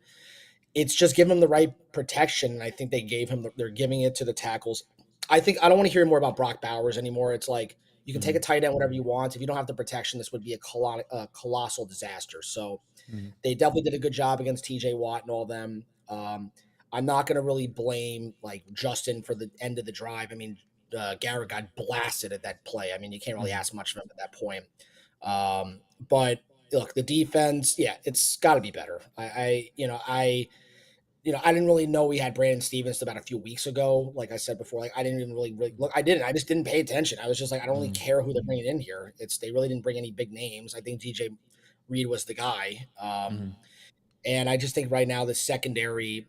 It's just giving him the right protection. And I think they're giving it to the tackles. I don't want to hear more about Brock Bowers anymore. It's like, you can take a tight end whatever you want. If you don't have the protection, this would be a colossal disaster. So they definitely did a good job against TJ Watt and all them. I'm not going to really blame like Justin for the end of the drive. I mean, Garrett got blasted at that play. I mean, you can't really ask much of him at that point. But look, the defense, it's got to be better. I didn't really know we had Brandon Stevens about a few weeks ago. Like I said before, like I didn't even really look. I just didn't pay attention. I was just like, I don't really care who they're bringing in here. They really didn't bring any big names. I think DJ Reed was the guy. And I just think right now the secondary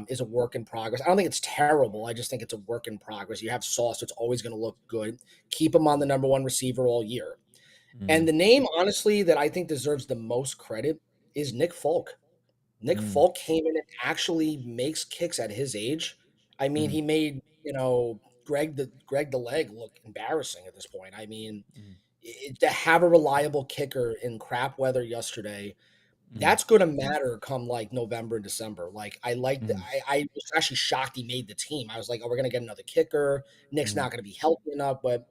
is a work in progress. I don't think it's terrible. I just think it's a work in progress. You have Sauce, so it's always going to look good. Keep him on the number one receiver all year. And the name, honestly, that I think deserves the most credit is Nick Folk. Nick Folk came in and actually makes kicks at his age. I mean, he made, Greg the leg look embarrassing at this point. I mean, to have a reliable kicker in crap weather yesterday, that's going to matter come like November and December. Like I was actually shocked he made the team. I was like, oh, we're going to get another kicker. Nick's not going to be healthy enough, but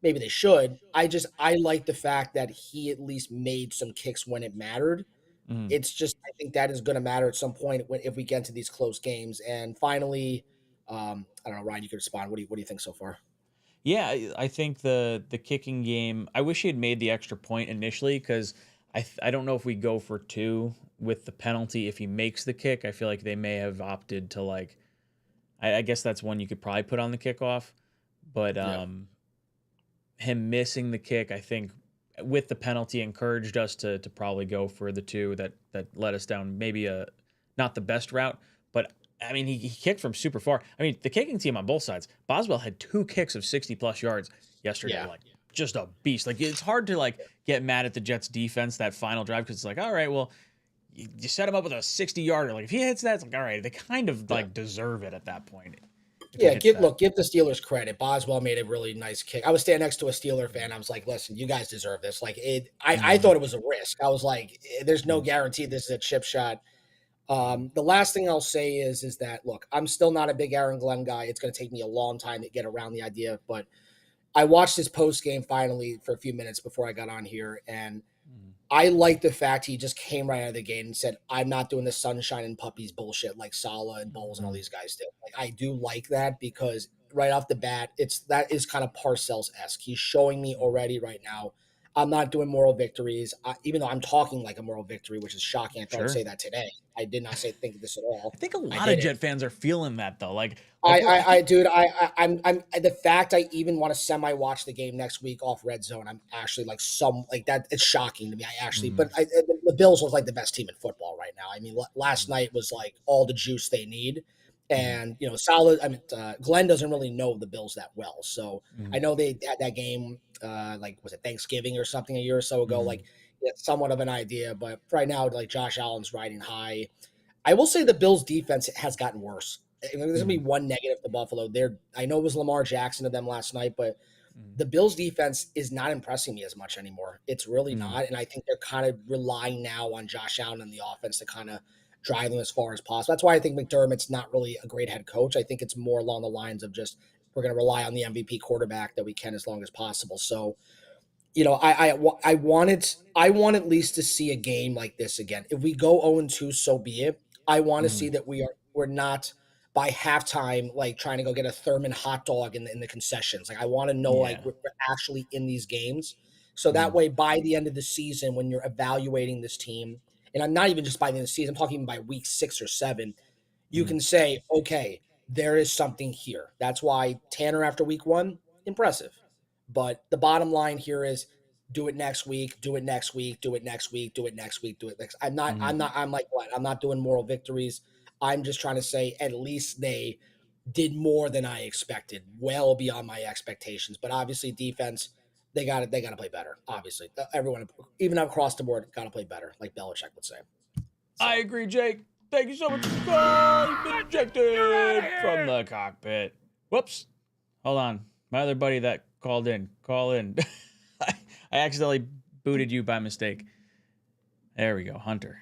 maybe they should. I like the fact that he at least made some kicks when it mattered. It's just, I think that is going to matter at some point if we get into these close games. And finally, I don't know, Ryan, you could respond. What do you think so far? Yeah, I think the kicking game, I wish he had made the extra point initially, because I don't know if we go for 2 with the penalty if he makes the kick. I feel like they may have opted to like, I guess that's one you could probably put on the kickoff, but him missing the kick, I think with the penalty encouraged us to probably go for the 2 that let us down maybe not the best route, but I mean he kicked from super far. I mean the kicking team on both sides, Boswell had 2 kicks of 60+ yards yesterday, like just a beast. Like it's hard to like get mad at the Jets defense that final drive, because it's like, all right, well you set him up with a 60-yarder. Like if he hits that, it's like, all right, they kind of like deserve it at that point. Yeah, give the Steelers credit. Boswell made a really nice kick. I was standing next to a Steeler fan. I was like, listen, you guys deserve this. Like I thought it was a risk. I was like, there's no guarantee this is a chip shot. The last thing I'll say is that, look, I'm still not a big Aaron Glenn guy. It's going to take me a long time to get around the idea, but I watched his post game finally for a few minutes before I got on here, and I like the fact he just came right out of the gate and said, I'm not doing the sunshine and puppies bullshit like Saleh and Bowles and all these guys did. Like, I do like that, because right off the bat, that is kind of Parcells-esque. He's showing me already right now, I'm not doing moral victories, even though I'm talking like a moral victory, which is shocking. I thought I'd say that today. I did not think this at all. I think a lot of Jet fans are feeling that though. Like I'm the fact I even want to semi-watch the game next week off Red Zone. I'm actually like that. It's shocking to me. But the Bills look like the best team in football right now. I mean, last night was like all the juice they need. And, Glenn doesn't really know the Bills that well. So I know they had that game, was it Thanksgiving or something a year or so ago? Somewhat of an idea. But right now, like Josh Allen's riding high. I will say the Bills defense has gotten worse. There's going to be one negative to Buffalo. I know it was Lamar Jackson to them last night, but the Bills defense is not impressing me as much anymore. It's really not. And I think they're kind of relying now on Josh Allen and the offense to kind of drive them as far as possible. That's why I think McDermott's not really a great head coach. I think it's more along the lines of just, we're going to rely on the MVP quarterback that we can as long as possible. So, I want at least to see a game like this again. If we go 0-2, so be it. I want to see that we're not by halftime like trying to go get a Thurman hot dog in the concessions. Like I want to know like we're actually in these games, So that way, by the end of the season, when you're evaluating this team, and I'm not even just by the end of the season, I'm talking by week 6 or 7, you can say, okay, there is something here. That's why Tanner after week 1, impressive. But the bottom line here is do it next week, do it next week, do it next week, do it next week, do it next. I'm like Glenn. I'm not doing moral victories. I'm just trying to say at least they did more than I expected, well beyond my expectations. But obviously defense, they got to play better. Obviously, everyone, even across the board, got to play better, like Belichick would say. So. I agree, Jake. Thank you so much for the call. You've been ejected from the cockpit. Whoops. Hold on. My other buddy that called in. Call in. I accidentally booted you by mistake. There we go. Hunter.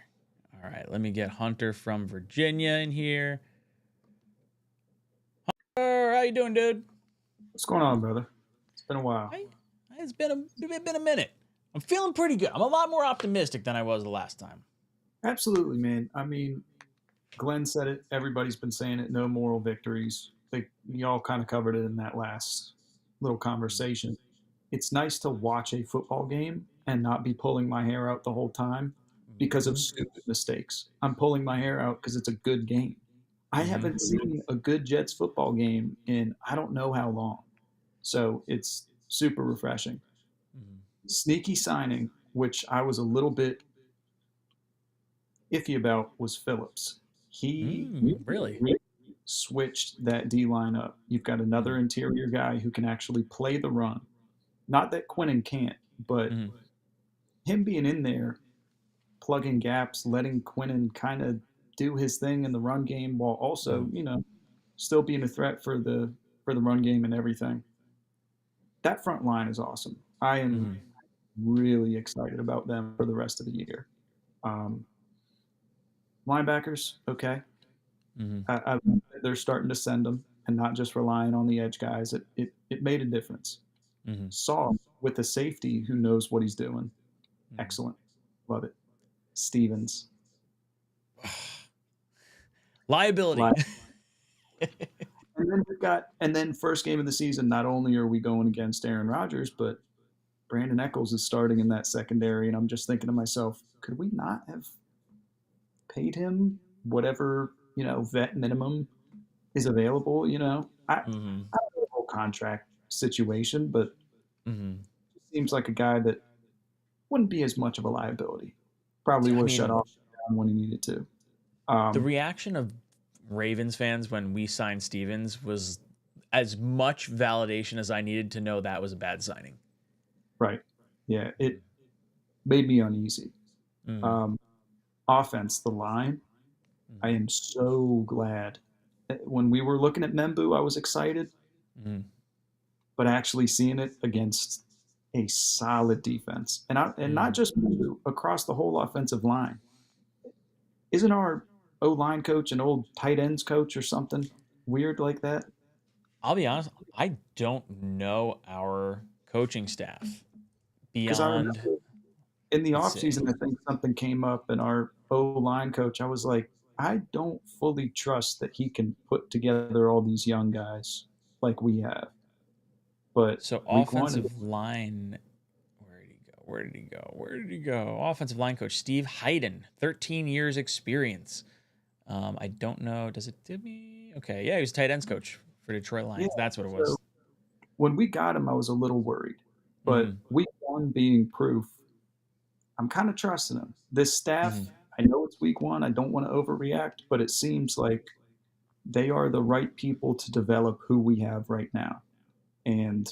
All right. Let me get Hunter from Virginia in here. Hunter, how you doing, dude? What's going on, brother? It's been a while. It's been a minute. I'm feeling pretty good. I'm a lot more optimistic than I was the last time. Absolutely, man. I mean, Glenn said it. Everybody's been saying it. No moral victories. Y'all kind of covered it in that last little conversation. It's nice to watch a football game and not be pulling my hair out the whole time because of stupid mistakes. I'm pulling my hair out because it's a good game. I haven't seen a good Jets football game in I don't know how long. So it's super refreshing. Sneaky signing, which I was a little bit iffy about, was Phillips. He really switched that D-line up. You've got another interior guy who can actually play the run. Not that Quinnen can't, but him being in there, plugging gaps, letting Quinnen kind of do his thing in the run game while also, still being a threat for the run game and everything. That front line is awesome. I am really excited about them for the rest of the year. Linebackers, okay. They're starting to send them and not just relying on the edge guys. It made a difference. Saw with a safety who knows what he's doing. Excellent. Love it. Stevens. Liability. And then first game of the season, not only are we going against Aaron Rodgers, but Brandon Echols is starting in that secondary. And I'm just thinking to myself, could we not have paid him whatever, vet minimum is available? I don't know the whole contract situation, but it seems like a guy that wouldn't be as much of a liability. Probably would have shut off when he needed to. The reaction of Ravens fans when we signed Stevens was as much validation as I needed to know that was a bad signing. Right. Yeah, it made me uneasy. Offense, the line, I am so glad. When we were looking at Membu, I was excited. But actually seeing it against a solid defense, and not just Membu, across the whole offensive line. Isn't our O-line coach an old tight ends coach or something weird like that? I'll be honest, I don't know our coaching staff beyond. In the offseason, I think something came up, and our O-line coach, I was like, I don't fully trust that he can put together all these young guys like we have. But so offensive line, where did he go? Offensive line coach Steve Hayden, 13 years experience. I don't know. Does it give me? Okay, yeah, he was tight ends coach for Detroit Lions. Yeah, that's what it was. So when we got him, I was a little worried. But week 1 being proof, I'm kind of trusting him. This staff, I know it's week 1. I don't want to overreact, but it seems like they are the right people to develop who we have right now. And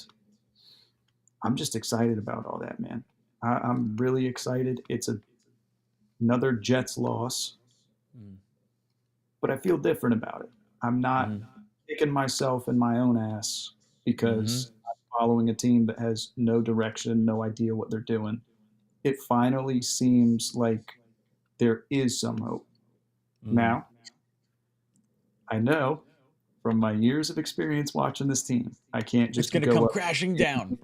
I'm just excited about all that, man. I'm really excited. It's another Jets loss, but I feel different about it. I'm not kicking myself in my own ass because I'm following a team that has no direction, no idea what they're doing. It finally seems like there is some hope. Now, I know from my years of experience watching this team, I can't just go come crashing down.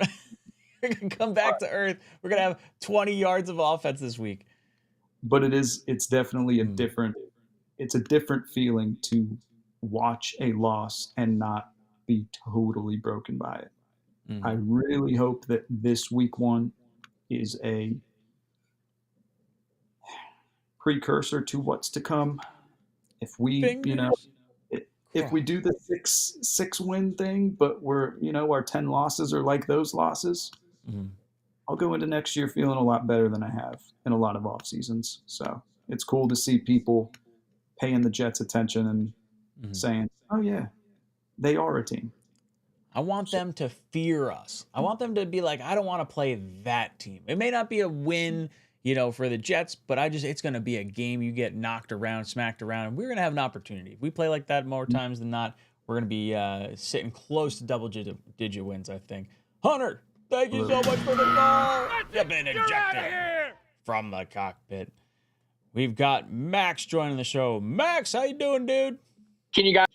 We're going to come back to earth. We're going to have 20 yards of offense this week. But it's definitely a different feeling to watch a loss and not be totally broken by it. I really hope that this week 1 is a precursor to what's to come. If we, if we do the six win thing, but we're, our 10 losses are like those losses, I'll go into next year feeling a lot better than I have in a lot of off seasons. So it's cool to see people paying the Jets attention and saying, "Oh yeah, they are a team." I want them to fear us. I want them to be like, I don't want to play that team. It may not be a win, for the Jets, but it's going to be a game you get knocked around, smacked around, and we're going to have an opportunity. If we play like that more times than not, we're going to be sitting close to double-digit wins, I think. Hunter, thank you so much for the call. You've been ejected from the cockpit. We've got Max joining the show. Max, how you doing, dude? Can you guys?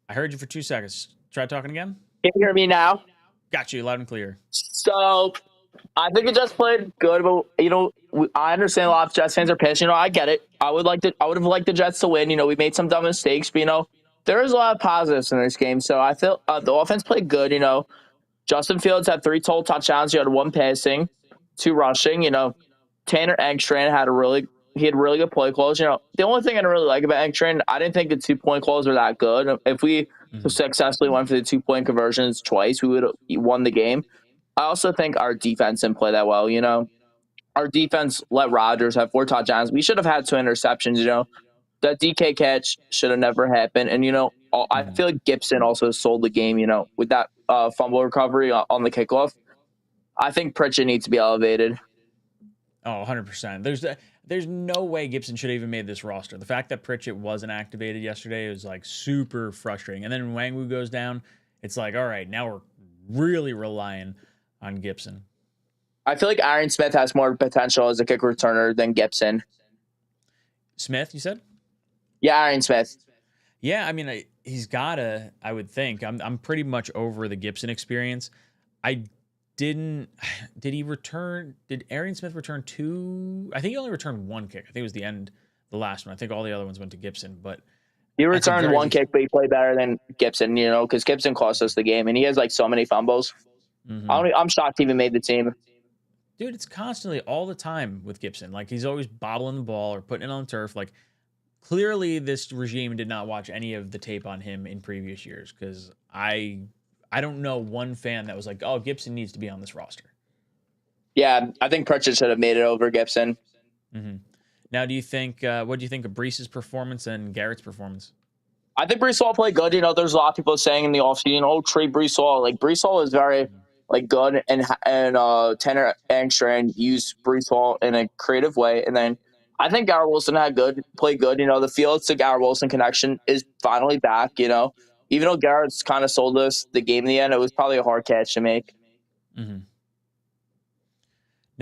I heard you for 2 seconds. Try talking again. Can you hear me now? Got you loud and clear. So, I think the Jets played good, but I understand a lot of Jets fans are pissed. I get it. I would have liked the Jets to win. We made some dumb mistakes, but there is a lot of positives in this game. So I feel the offense played good. Justin Fields had 3 total touchdowns. He had 1 passing, 2 rushing. Tanner Engstrand had really good play calls. The only thing I didn't really like about Engstrand, I didn't think the 2-point calls were that good. If we successfully went for the 2-point conversions twice, we would have won the game. I also think our defense didn't play that well. Our defense let Rodgers have 4 touchdowns. We should have had 2 interceptions. That DK catch should have never happened. And I feel like Gibson also sold the game. With that fumble recovery on the kickoff. I think Pritchett needs to be elevated. Oh, 100%. There's no way Gibson should have even made this roster. The fact that Pritchett wasn't activated yesterday was super frustrating. And then when Nwangwu goes down, it's like, all right, now we're really relying on Gibson. I feel like Aaron Smith has more potential as a kick returner than Gibson. Smith, you said? Yeah, Aaron Smith. Yeah, I mean, he's gotta. I would think. I'm pretty much over the Gibson experience. Did he return? Did Aaron Smith return 2? I think he only returned 1 kick. I think it was the last one. I think all the other ones went to Gibson, but he returned 1 kick, but he played better than Gibson. Because Gibson cost us the game, and he has so many fumbles. I'm shocked he even made the team. Dude, it's constantly all the time with Gibson. He's always bobbling the ball or putting it on the turf. Clearly this regime did not watch any of the tape on him in previous years, because I don't know one fan that was like, oh, Gibson needs to be on this roster. Yeah, I think Pritchett should have made it over Gibson. Now, what do you think of Breece's performance and Garrett's performance? I think Breece Hall played good. There's a lot of people saying in the offseason, trade Breece Hall. Breece Hall is very good, and Tanner Engstrand used Breece Hall in a creative way. And then I think Garrett Wilson played good. The Fields to Garrett Wilson connection is finally back. Even though Garrett's kind of sold us the game in the end, it was probably a hard catch to make. Now,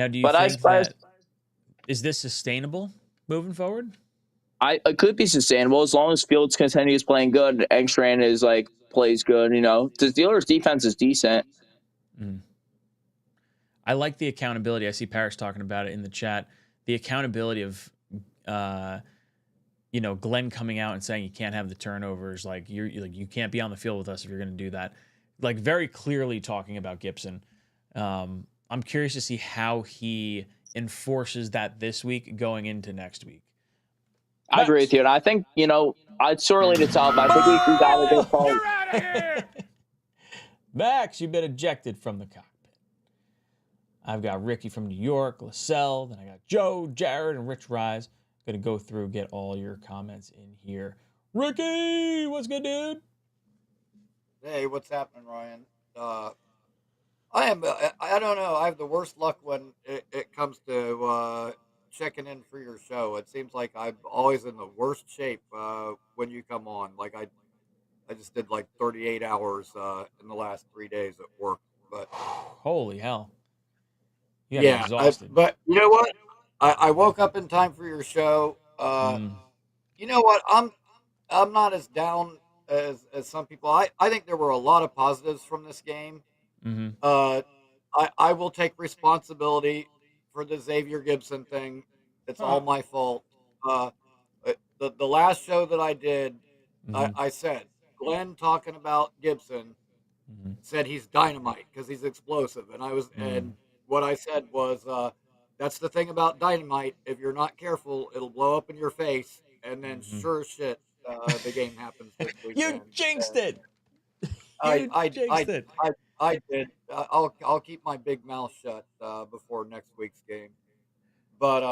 do you think is this sustainable moving forward? It could be sustainable as long as Fields continues playing good. Engstrand plays good. The Steelers' defense is decent. I like the accountability. I see Paris talking about it in the chat. The accountability of, Glenn coming out and saying you can't have the turnovers. You can't be on the field with us if you're going to do that. Very clearly talking about Gibson. I'm curious to see how he enforces that this week going into next week. I agree with you. And I think, it's too early to tell, but I think we got a good call. You're out of here! Max, you've been ejected from the cockpit. I've got Ricky from New York, LaSalle, then I got Joe, Jared, and Rich Rise. Gonna go through, get all your comments in here. Ricky, what's good, dude? Hey, what's happening, Ryan? I don't know. I have the worst luck when it comes to checking in for your show. It seems like I'm always in the worst shape when you come on. I just did 38 hours in the last 3 days at work. But holy hell. Yeah, exhausted. But you know what? I woke up in time for your show. You know what? I'm not as down as some people. I think there were a lot of positives from this game. I will take responsibility for the Xavier Gibson thing. It's all my fault. The last show that I did, I said, Glenn talking about Gibson said he's dynamite because he's explosive. And what I said was that's the thing about dynamite. If you're not careful, it'll blow up in your face, and then sure as shit, the game happens this You weekend. jinxed And it. I You I jinxed I it. I did. I'll keep my big mouth shut before next week's game. But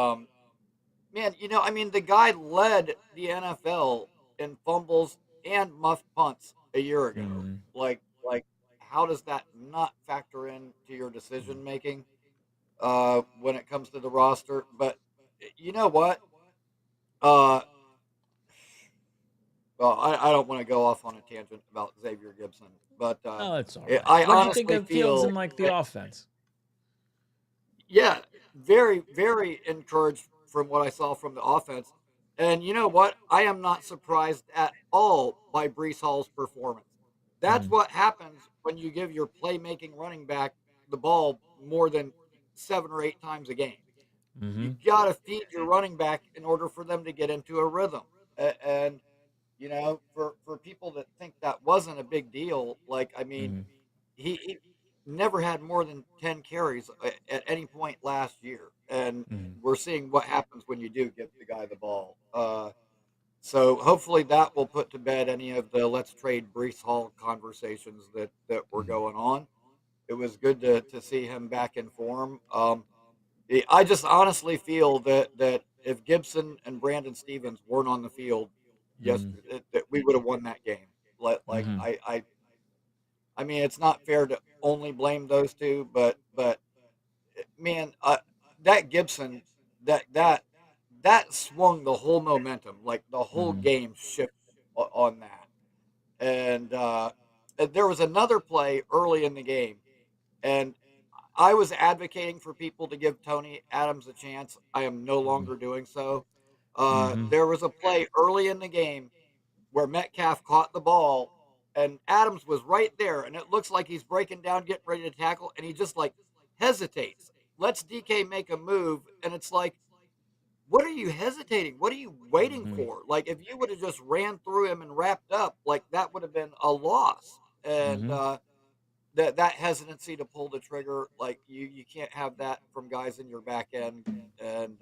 man, I mean, the guy led the NFL in fumbles and muffed punts a year ago. Mm, Like, how does that not factor into your decision making when it comes to the roster? But you know what? Uh, well, I don't want to go off on a tangent about Xavier Gibson, but oh, that's all right. I What did you think honestly of Fields feel and like the that, offense? yeah, very, very encouraged from what I saw from the offense. And you know what? I am not surprised at all by Brees Hall's performance. That's Mm, what happens when you give your playmaking running back the ball more than 7 or 8 times a game. You mm-hmm, got to feed your running back in order for them to get into a rhythm. And for people that think that wasn't a big deal, like I mean, mm, he never had more than 10 carries at any point last year, and mm, we're seeing what happens when you do give the guy the ball. So hopefully that will put to bed any of the let's trade Brees Hall conversations that were mm, going on. It was good to see him back in form. I just honestly feel that if Gibson and Brandon Stevens weren't on the field mm, yesterday, that we would have won that game. Like mm-hmm, I mean, it's not fair to only blame those two, but man, that Gibson, that swung the whole momentum. Like the whole mm-hmm, game shifted on that. And there was another play early in the game, and I was advocating for people to give Tony Adams a chance. I am no longer doing so. mm-hmm, There was a play early in the game where Metcalf caught the ball and Adams was right there, and it looks like he's breaking down, getting ready to tackle, and he just like hesitates. Lets DK make a move, and it's like, what are you hesitating? What are you waiting mm-hmm, for? Like, if you would have just ran through him and wrapped up, like that would have been a loss. And mm-hmm, that hesitancy to pull the trigger, like you can't have that from guys in your back end. And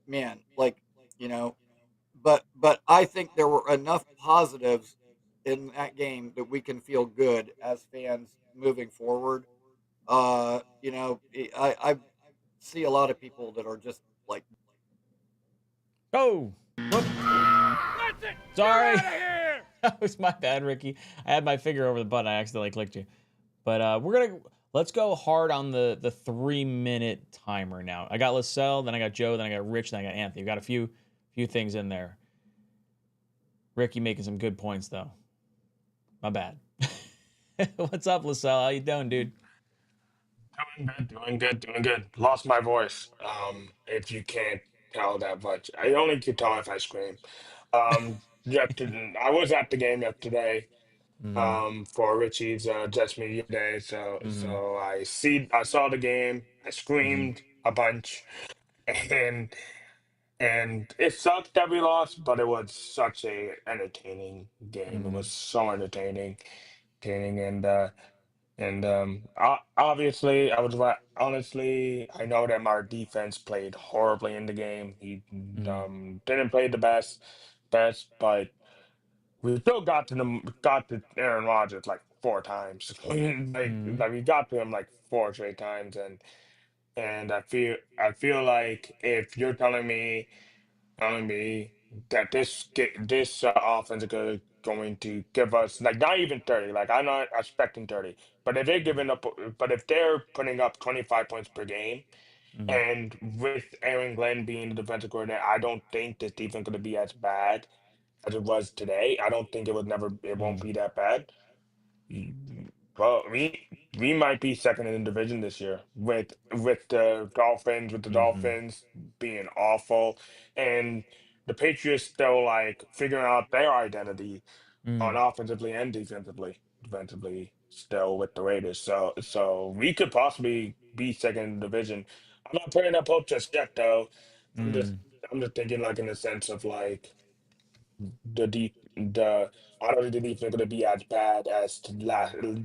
man, like you know, but I think there were enough positives in that game that we can feel good as fans moving forward. I see a lot of people that are just like, oh, whoop. Sorry. That was my bad, Ricky. I had my finger over the button. I accidentally clicked you. But let's go hard on the 3-minute timer now. I got LaSalle, then I got Joe, then I got Rich, then I got Anthony. We got a few things in there. Ricky making some good points though. My bad. What's up, LaSalle? How you doing, dude? Doing good, doing good. Lost my voice. If you can't tell that much, I only can tell if I scream. I was at the game yesterday. Mm, For Richie's Just Media Day. mm, So I saw the game. I mm, screamed a bunch, and it sucked that we lost, but it was such a entertaining game. It mm, was so entertaining, and obviously, honestly, I know that our defense played horribly in the game. He mm, didn't play the best, but we still got to Aaron Rodgers like 4 times. mm, Like we got to him like 4 straight times, and I feel like if you're telling me that this offense is going to give us like not even 30. Like I'm not expecting 30, but if they're putting up 25 points per game, mm, and with Aaron Glenn being the defensive coordinator, I don't think this defense going to be as bad as it was today. I don't think it won't mm, be that bad. Well, we might be second in the division this year with the mm, Dolphins being awful, and the Patriots still like figuring out their identity on mm, offensively and defensively still with the Raiders. So we could possibly be second in the division. I'm not putting up hope just yet though. I'm just mm, I'm just thinking like in the sense of like the deep I don't think the defense is going to be as bad as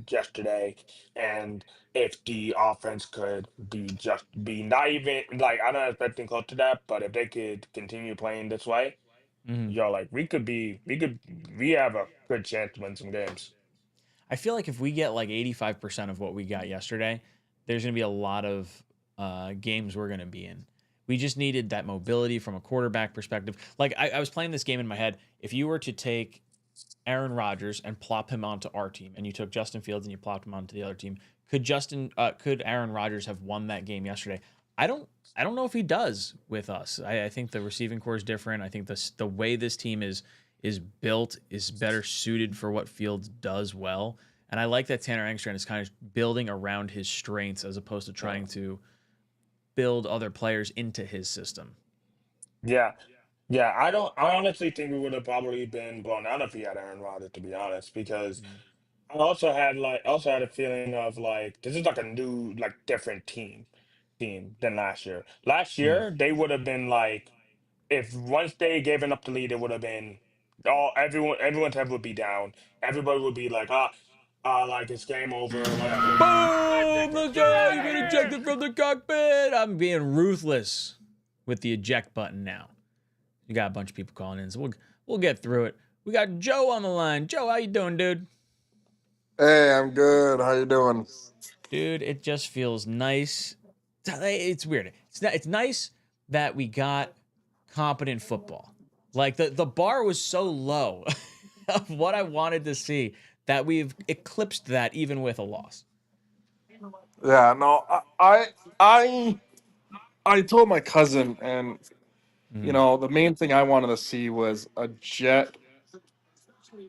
yesterday, and if the offense could be not even like I'm not expecting close to that, but if they could continue playing this way, like we have a good chance to win some games. I feel like if we get like 85% of what we got yesterday, there's going to be a lot of games we're going to be in. We just needed that mobility from a quarterback perspective. Like I was playing this game in my head. If you were to take Aaron Rodgers and plop him onto our team, and you took Justin Fields and you plopped him onto the other team, could Aaron Rodgers have won that game yesterday? I don't know if he does with us. I think the receiving core is different. I think the way this team is built is better suited for what Fields does well. And I like that Tanner Engstrand is kind of building around his strengths as opposed to trying to build other players into his system. Yeah. Yeah, I honestly think we would have probably been blown out if he had Aaron Rodgers, to be honest, because I also had a feeling of like this is like a new like different team than last year. Last year they would have been like if once they given up the lead, it would have been everyone's head would be down. Everybody would be like like it's game over, whatever. Boom! Let's go! You've been ejected from the cockpit. I'm being ruthless with the eject button now. You got a bunch of people calling in, so we'll get through it. We got Joe on the line. Joe, how you doing, dude? Hey, I'm good. How you doing? Dude, it just feels nice. It's weird. It's nice that we got competent football. Like the bar was so low of what I wanted to see that we've eclipsed that even with a loss. Yeah, no, I told my cousin, and the main thing I wanted to see was a Jet,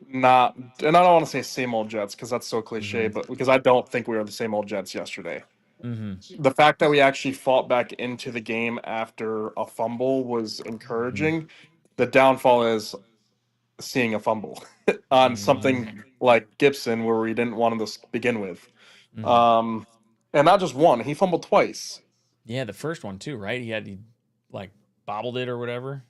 not, and I don't want to say same old Jets because that's so cliche, but because I don't think we were the same old Jets yesterday. The fact that we actually fought back into the game after a fumble was encouraging. The downfall is seeing a fumble on something like Gibson where we didn't want him to begin with. And not just one, he fumbled twice. Yeah, the first one too, right? He like bobbled it or whatever.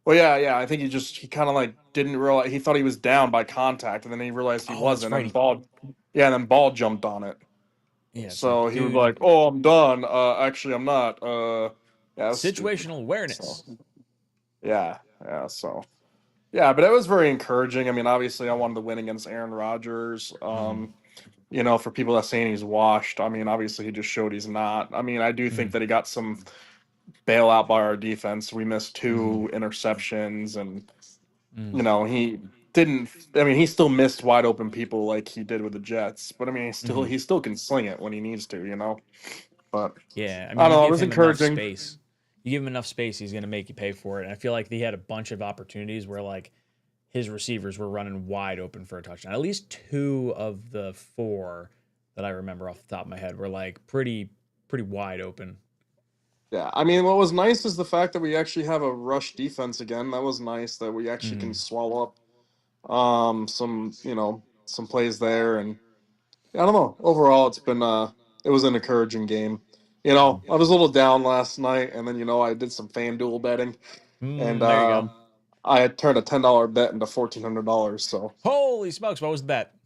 Well, yeah. I think he kind of like didn't realize, he thought he was down by contact, and then he realized he wasn't. Right. And then ball jumped on it. Yeah. So like, he was like, "Oh, I'm done. Actually, I'm not." Yeah. Situational awareness. So, yeah. So. Yeah, but it was very encouraging. I mean, obviously, I wanted to win against Aaron Rodgers. For people that saying he's washed, I mean, obviously, he just showed he's not. I mean, I do think that he got some bailout by our defense. We missed 2 interceptions, and he didn't. I mean, he still missed wide open people like he did with the Jets. But I mean, he still can sling it when he needs to. But yeah, I mean, I don't know. It you was give him encouraging. enough space. You give him enough space, he's going to make you pay for it. And I feel like he had a bunch of opportunities where like his receivers were running wide open for a touchdown. At least 2 of the 4 that I remember off the top of my head were like pretty wide open. Yeah, I mean, what was nice is the fact that we actually have a rush defense again. That was nice that we actually can swallow up some plays there, and I don't know. Overall, it was an encouraging game. I was a little down last night, and then I did some FanDuel betting, and There you go. I had turned a $10 bet into $1,400. So holy smokes, what was the bet?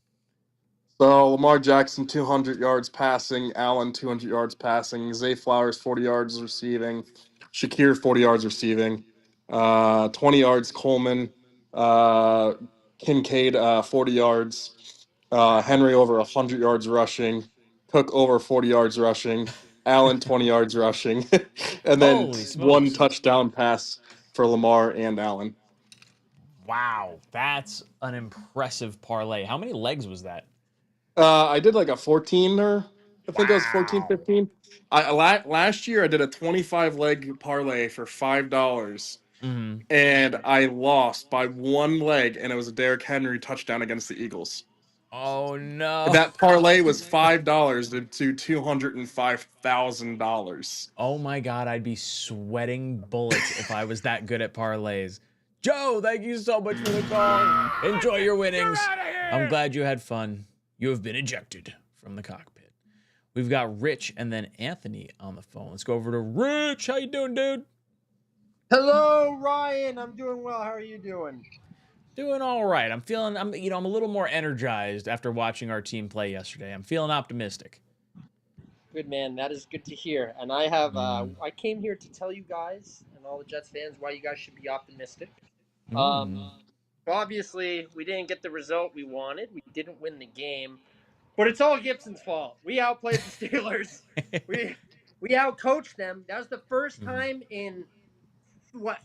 So Lamar Jackson 200 yards passing, Allen 200 yards passing, Zay Flowers 40 yards receiving, Shakir 40 yards receiving, 20 yards Coleman, Kincaid 40 yards, Henry over 100 yards rushing, Cook over 40 yards rushing, Allen 20 yards rushing, and then Holy smokes. 1 touchdown pass for Lamar and Allen. Wow, that's an impressive parlay. How many legs was that? I did like a 14er. I think it was 14, 15. Last year I did a 25 leg parlay for $5, and I lost by 1 leg, and it was a Derrick Henry touchdown against the Eagles. Oh no! That parlay was $5 to $205,000. Oh my god, I'd be sweating bullets if I was that good at parlays. Joe, thank you so much for the call. Enjoy your winnings. I'm glad you had fun. You have been ejected from the cockpit. We've got Rich and then Anthony on the phone. Let's go over to Rich. How you doing, dude? Hello, Ryan. I'm doing well. How are you doing? Doing all right. I'm a little more energized after watching our team play yesterday. I'm feeling optimistic. Good, man. That is good to hear. And I have I came here to tell you guys and all the Jets fans why you guys should be optimistic. Obviously, we didn't get the result we wanted. We didn't win the game, but it's all Gibson's fault. We outplayed the Steelers. we outcoached them. That was the first time in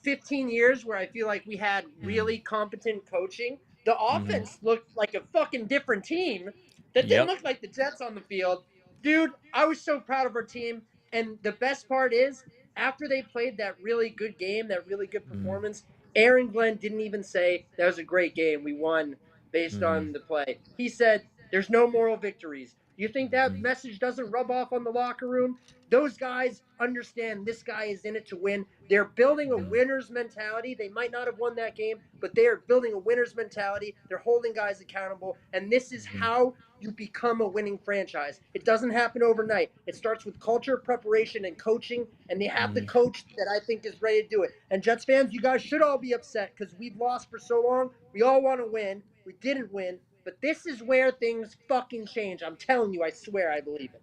15 years where I feel like we had really competent coaching. The offense looked like a fucking different team. That didn't look like the Jets on the field. Dude, I was so proud of our team. And the best part is, after they played that really good game, that really good performance, Aaron Glenn didn't even say that was a great game. We won based on the play. He said, there's no moral victories. You think that message doesn't rub off on the locker room? Those guys understand this guy is in it to win. They're building a winner's mentality. They might not have won that game, but they are building a winner's mentality. They're holding guys accountable. And this is how you become a winning franchise. It doesn't happen overnight. It starts with culture, preparation, and coaching. And they have the coach that I think is ready to do it. And Jets fans, you guys should all be upset because we've lost for so long. We all want to win. We didn't win. But this is where things fucking change. I'm telling you, I swear I believe it.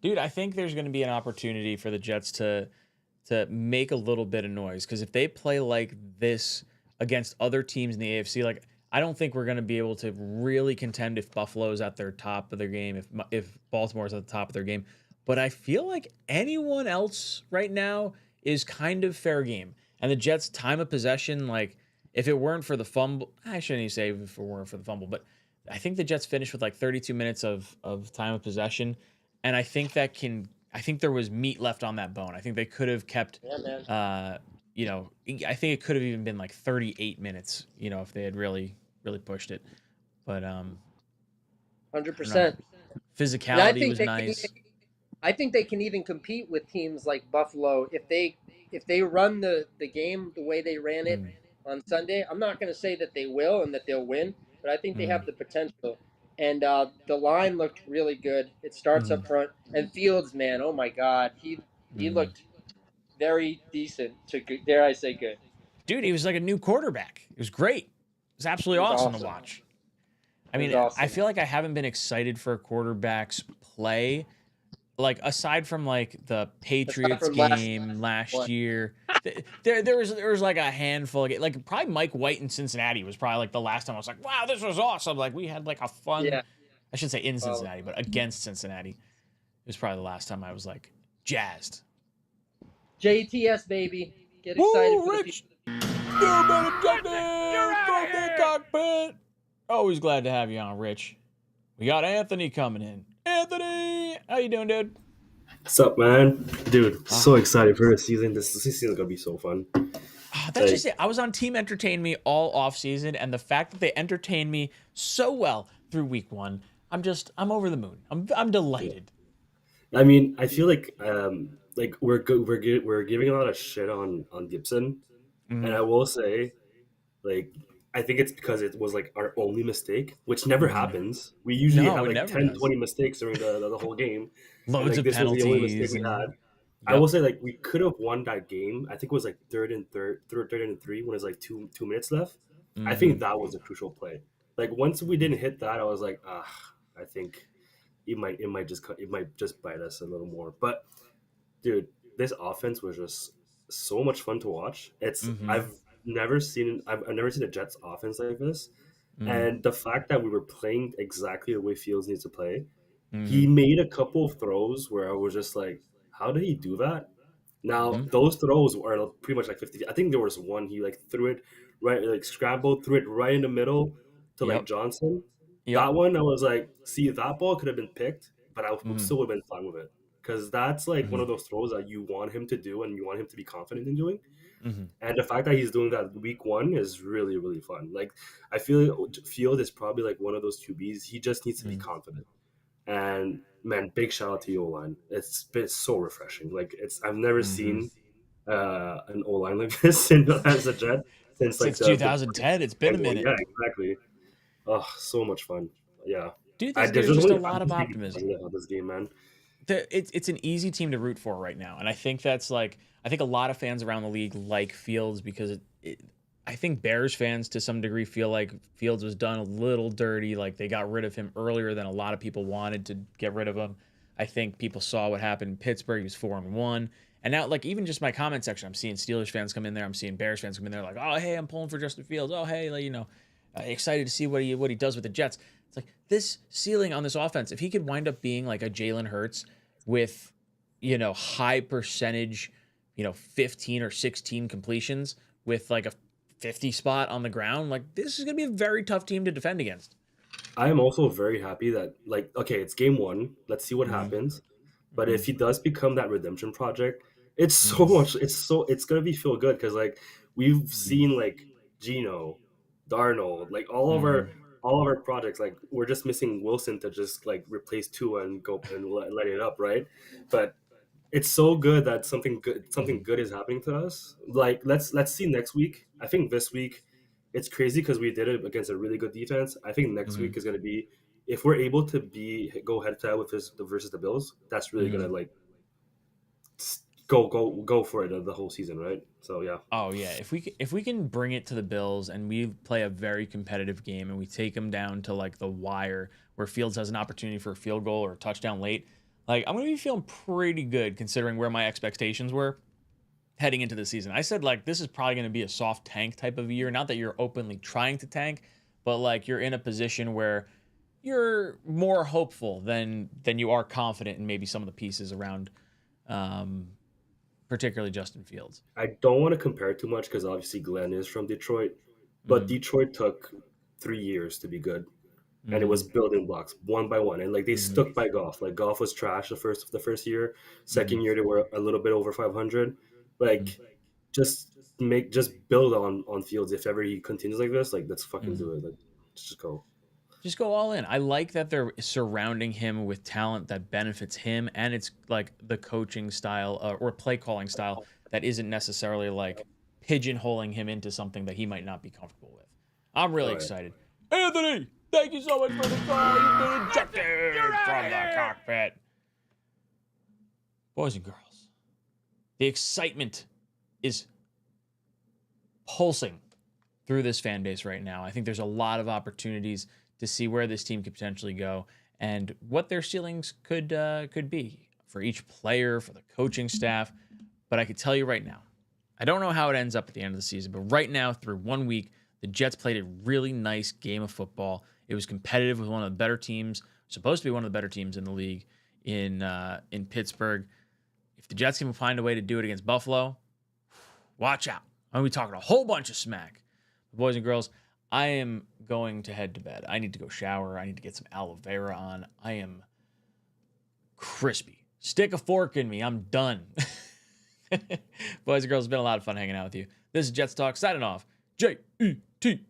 Dude, I think there's going to be an opportunity for the Jets to make a little bit of noise, because if they play like this against other teams in the AFC, like, I don't think we're going to be able to really contend if Buffalo's at their top of their game, if Baltimore's at the top of their game. But I feel like anyone else right now is kind of fair game. And the Jets' time of possession, like, if it weren't for the fumble, I shouldn't even say if it weren't for the fumble, but I think the Jets finished with like 32 minutes of time of possession. And I think there was meat left on that bone. I think they could have kept, I think it could have even been like 38 minutes, if they had really, really pushed it. But 100%. Physicality was nice. I think they can even compete with teams like Buffalo if they run the game the way they ran it on Sunday. I'm not going to say that they will and that they'll win, but I think they have the potential. And the line looked really good. It starts up front. And Fields, man, oh my God. He looked very decent to, dare I say, good. Dude, he was like a new quarterback. It was great. It was absolutely awesome to watch. I mean, I feel like I haven't been excited for a quarterback's play, like, aside from like the Patriots game last year. There was like a handful of, like, probably Mike White in Cincinnati was probably like the last time I was like, wow, this was awesome. Like, we had like a fun, I should say in Cincinnati, but against Cincinnati. It was probably the last time I was like jazzed. JTS, baby. Get excited for Rich. Cockpit. Always glad to have you on, Rich. We got Anthony coming in. Anthony, how you doing, dude? What's up, man? Dude, so excited for this season. This season's gonna be so fun. That's just it. I was on Team Entertain Me all off season, and the fact that they entertained me so well through week one, I'm over the moon. I'm delighted. I mean, I feel like we're giving a lot of shit on Gibson, and I will say, like, I think it's because it was like our only mistake, which never happens. We usually have like 10, 20 mistakes during the whole game. Loads of this penalties. Was the only mistake we had. I will say, like, we could have won that game. I think it was like third and 3 when it was like two minutes left. I think that was a crucial play. Like, once we didn't hit that, I was like, I think it might just bite us a little more. But dude, this offense was just so much fun to watch. I've never seen a Jets offense like this. And the fact that we were playing exactly the way Fields needs to play, he made a couple of throws where I was just like, how did he do that? Now, those throws are pretty much like 50. I think there was one, he like threw it right, like scrambled, threw it right in the middle to like Johnson. That one, I was like, see, that ball could have been picked, but I still would have been fine with it. Because that's like one of those throws that you want him to do and you want him to be confident in doing. And the fact that he's doing that week one is really, really fun. Like, I feel Field is probably like one of those QBs. He just needs to be confident. And man, big shout out to your O-line. It's been so refreshing. Like, I've never seen an O-line like this as a Jet since 2010. It's been a minute. Yeah, exactly. Oh, so much fun. Yeah, dude. There's just a lot of optimism. This game, man. It's an easy team to root for right now, and I think that's like, I think a lot of fans around the league like Fields because I think Bears fans to some degree feel like Fields was done a little dirty. Like they got rid of him earlier than a lot of people wanted to get rid of him. I think people saw what happened in Pittsburgh. He was 4-1. And now, like, even just my comment section, I'm seeing Steelers fans come in there. I'm seeing Bears fans come in there like, oh, hey, I'm pulling for Justin Fields. Oh, hey, like, excited to see what he does with the Jets. It's like this ceiling on this offense, if he could wind up being like a Jalen Hurts with, high percentage, 15 or 16 completions with like a 50 spot on the ground, like this is going to be a very tough team to defend against. I am also very happy that, like, okay, it's game 1. Let's see what happens. But if he does become that redemption project, it's so much. It's gonna be feel good because like we've seen like Geno, Darnold, like all of our projects. Like we're just missing Wilson to just like replace Tua and go and let it up, right? But it's so good that something good is happening to us. Like let's see next week. I think this week it's crazy because we did it against a really good defense. I think next week is gonna be. If we're able to go head to head with versus the Bills, that's really gonna like go for it the whole season, right? So yeah. Oh yeah, if we can bring it to the Bills and we play a very competitive game and we take them down to like the wire where Fields has an opportunity for a field goal or a touchdown late, like I'm gonna be feeling pretty good considering where my expectations were heading into the season. I said like this is probably gonna be a soft tank type of year. Not that you're openly trying to tank, but like you're in a position where you're more hopeful than you are confident in maybe some of the pieces around, particularly Justin Fields. I don't want to compare too much because obviously Glenn is from Detroit, but Detroit took 3 years to be good, and it was building blocks one by one, and like they stuck by Goff. Like Goff was trash the first year, second year they were a little bit over 500. Like just build on Fields if ever he continues like this. Like let's fucking do it. Like just go. Just go all in. I like that they're surrounding him with talent that benefits him, and it's like the coaching style or play calling style that isn't necessarily like pigeonholing him into something that he might not be comfortable with. I'm really excited. Anthony, thank you so much for the call. You've been ejected from the cockpit. Boys and girls, the excitement is pulsing through this fan base right now. I think there's a lot of opportunities to see where this team could potentially go and what their ceilings could be for each player, for the coaching staff. But I could tell you right now, I don't know how it ends up at the end of the season, but right now, through 1 week, the Jets played a really nice game of football. It was competitive with one of the better teams, supposed to be one of the better teams in the league in Pittsburgh. If the Jets can find a way to do it against Buffalo, watch out. I'm going to be talking a whole bunch of smack. Boys and girls, I am going to head to bed. I need to go shower. I need to get some aloe vera on. I am crispy. Stick a fork in me. I'm done. Boys and girls, it's been a lot of fun hanging out with you. This is Jets Talk, signing off. J-E-T-S.